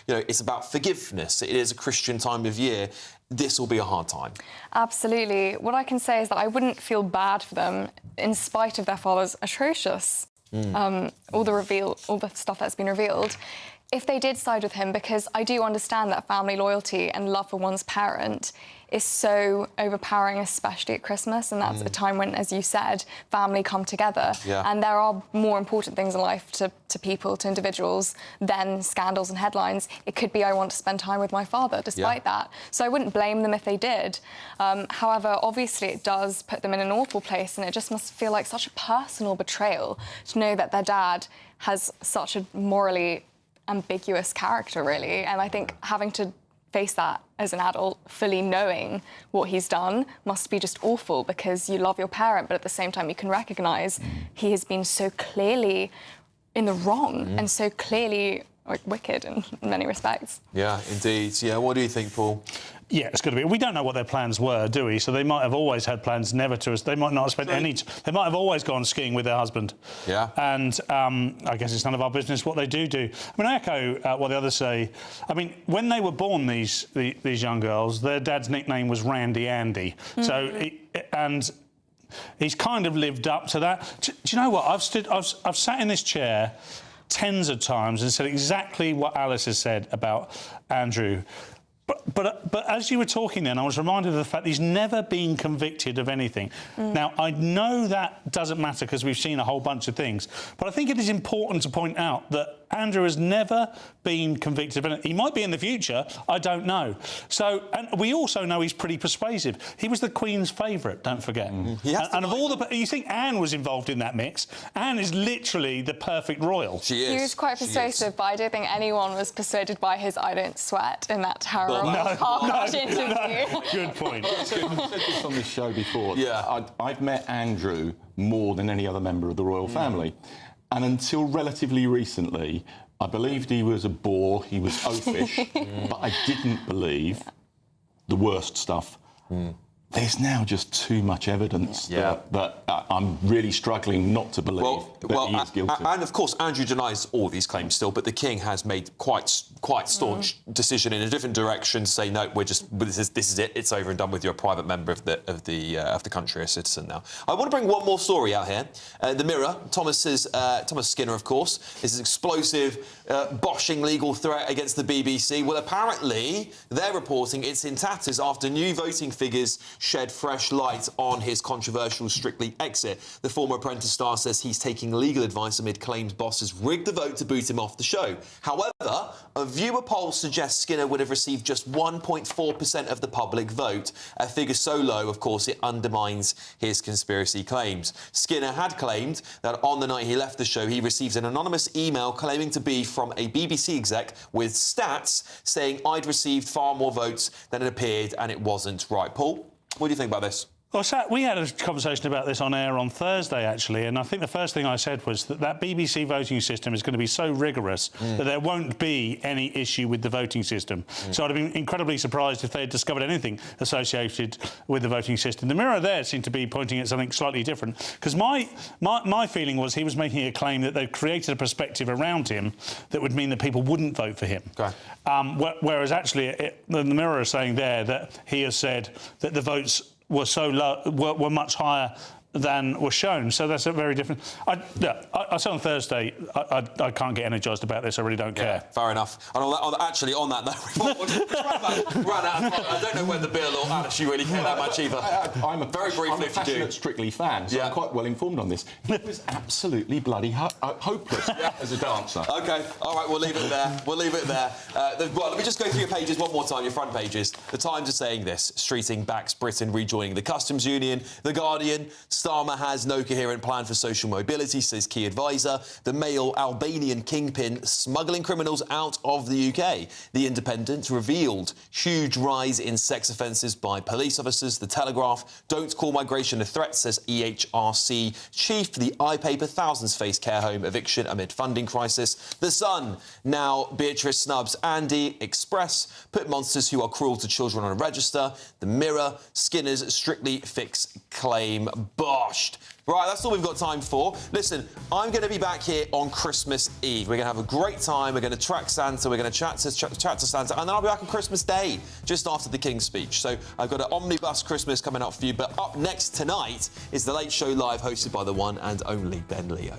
it's about forgiveness. It is a Christian time of year. This will be a hard time. Absolutely. What I can say is that I wouldn't feel bad for them in spite of their father's atrocious, all the stuff that's been revealed, if they did side with him, because I do understand that family loyalty and love for one's parent is so overpowering, especially at Christmas, and that's a time when, as you said, family come together. And there are more important things in life to people, to individuals, than scandals and headlines. It could be, I want to spend time with my father, despite that. So I wouldn't blame them if they did. However, obviously it does put them in an awful place, and it just must feel like such a personal betrayal to know that their dad has such a morally ambiguous character, really. And I think having to face that as an adult, fully knowing what he's done, must be just awful, because you love your parent, but at the same time you can recognise he has been so clearly in the wrong and so clearly wicked in many respects. Yeah, indeed. Yeah, what do you think, Paul? Yeah, it's going to be. We don't know what their plans were, do we? So they might have always had plans never to. They might not have spent any. They might have always gone skiing with their husband. Yeah. And I guess it's none of our business what they do. I mean, I echo what the others say. I mean, when they were born, these young girls, their dad's nickname was Randy Andy. So he's kind of lived up to that. Do you know what? I've sat in this chair tens of times and said exactly what Alice has said about Andrew. But as you were talking then, I was reminded of the fact he's never been convicted of anything. Now, I know that doesn't matter because we've seen a whole bunch of things, but I think it is important to point out that Andrew has never been convicted of anything. He might be in the future, I don't know. So, and we also know he's pretty persuasive. He was the Queen's favourite, don't forget. And of all you think Anne was involved in that mix? Anne is literally the perfect royal. She is. He was quite persuasive, but I don't think anyone was persuaded by his "I don't sweat" in that terrible interview. Good point. I've said this on this show before. Yeah. I've met Andrew more than any other member of the royal family. And until relatively recently, I believed he was a bore, he was oafish, but I didn't believe the worst stuff. There's now just too much evidence that I'm really struggling not to believe that he is guilty. And of course, Andrew denies all these claims still, but the King has made quite staunch decision in a different direction to say no, this is it. It's over and done with. You're a private member of the country, a citizen now. I want to bring one more story out here. The Mirror, Thomas Skinner, of course, is an explosive, boshing legal threat against the BBC. Well, apparently they're reporting it's in tatters after new voting figures shed fresh light on his controversial Strictly exit. The former Apprentice star says he's taking legal advice amid claims bosses rigged the vote to boot him off the show. However, a viewer poll suggests Skinner would have received just 1.4% of the public vote, a figure so low, of course, it undermines his conspiracy claims. Skinner had claimed that on the night he left the show, he received an anonymous email claiming to be from a BBC exec with stats saying I'd received far more votes than it appeared and it wasn't right. Paul? What do you think about this? Well, we had a conversation about this on air on Thursday, actually, and I think the first thing I said was that BBC voting system is going to be so rigorous that there won't be any issue with the voting system. So I'd have been incredibly surprised if they had discovered anything associated with the voting system. The Mirror there seemed to be pointing at something slightly different, because my feeling was he was making a claim that they'd created a perspective around him that would mean that people wouldn't vote for him. Okay. Whereas actually the Mirror is saying there that he has said that the votes were so low, were much higher than was shown. So that's a very different... I said on Thursday, I can't get energised about this. I really don't care. Fair enough. And on that note, ran out of time. I don't know whether Bill or Alice you really care that much either. I'm a passionate Strictly fan, so I'm quite well informed on this. He was absolutely bloody hopeless as a dancer. OK, all right, we'll leave it there. Well, let me just go through your pages one more time, your front pages. The Times are saying this. Streeting backs Britain rejoining the Customs Union. The Guardian, Starmer has no coherent plan for social mobility, says key advisor. The male Albanian kingpin smuggling criminals out of the UK. The Independent revealed huge rise in sex offences by police officers. The Telegraph, don't call migration a threat, says EHRC chief. The iPaper, thousands face care home eviction amid funding crisis. The Sun, now Beatrice snubs Andy. Express, put monsters who are cruel to children on a register. The Mirror, Skinner's strictly fix claim boshed. Right, that's all we've got time for. Listen, I'm going to be back here on Christmas Eve. We're going to have a great time. We're going to track Santa. We're going to chat to Santa. And then I'll be back on Christmas Day, just after the King's speech. So I've got an omnibus Christmas coming up for you. But up next tonight is The Late Show Live, hosted by the one and only Ben Leo.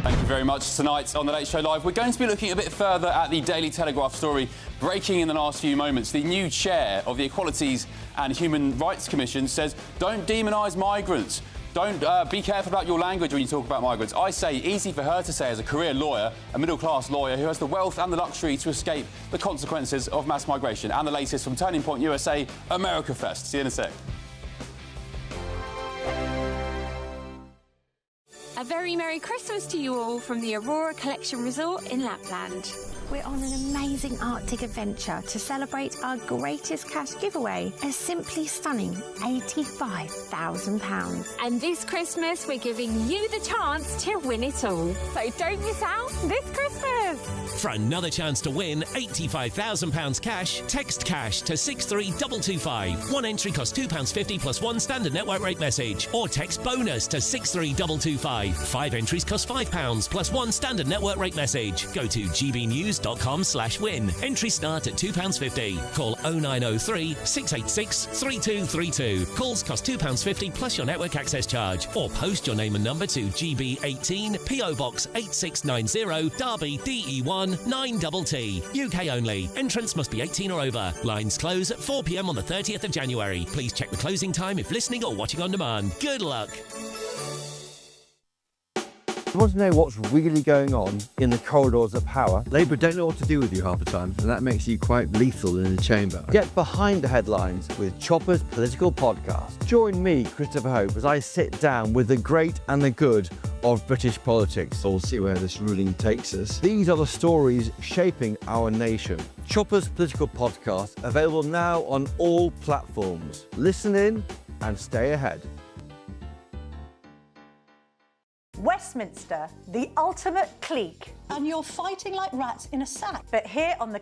Thank you very much. Tonight on The Late Show Live, we're going to be looking a bit further at the Daily Telegraph story breaking in the last few moments. The new chair of the Equalities and Human Rights Commission says, don't demonise migrants. Don't be careful about your language when you talk about migrants. I say, easy for her to say as a career lawyer, a middle-class lawyer who has the wealth and the luxury to escape the consequences of mass migration. And the latest from Turning Point USA, America Fest. See you in a sec. A very Merry Christmas to you all from the Aurora Collection Resort in Lapland. We're on an amazing Arctic adventure to celebrate our greatest cash giveaway, a simply stunning £85,000. And this Christmas, we're giving you the chance to win it all. So don't miss out this Christmas. For another chance to win £85,000 cash, text cash to 63225. One entry costs £2.50 plus one standard network rate message. Or text bonus to 63225. 5 entries cost £5 plus one standard network rate message. Go to gbnews.com/win. Entries start at £2.50. Call 0903 686 3232. Calls cost £2.50 plus your network access charge. Or post your name and number to GB18 PO Box 8690 Derby DE1 9TT. UK only. Entrance must be 18 or over. Lines close at 4 p.m. on the 30th of January. Please check the closing time if listening or watching on demand. Good luck. You want to know what's really going on in the corridors of power? Labour don't know what to do with you half the time, and that makes you quite lethal in the chamber. Get behind the headlines with Chopper's political podcast. Join me, Christopher Hope, as I sit down with the great and the good of British politics. We'll see where this ruling takes us. These are the stories shaping our nation. Chopper's political podcast, available now on all platforms. Listen in and stay ahead. Westminster, the ultimate clique. And you're fighting like rats in a sack. But here on the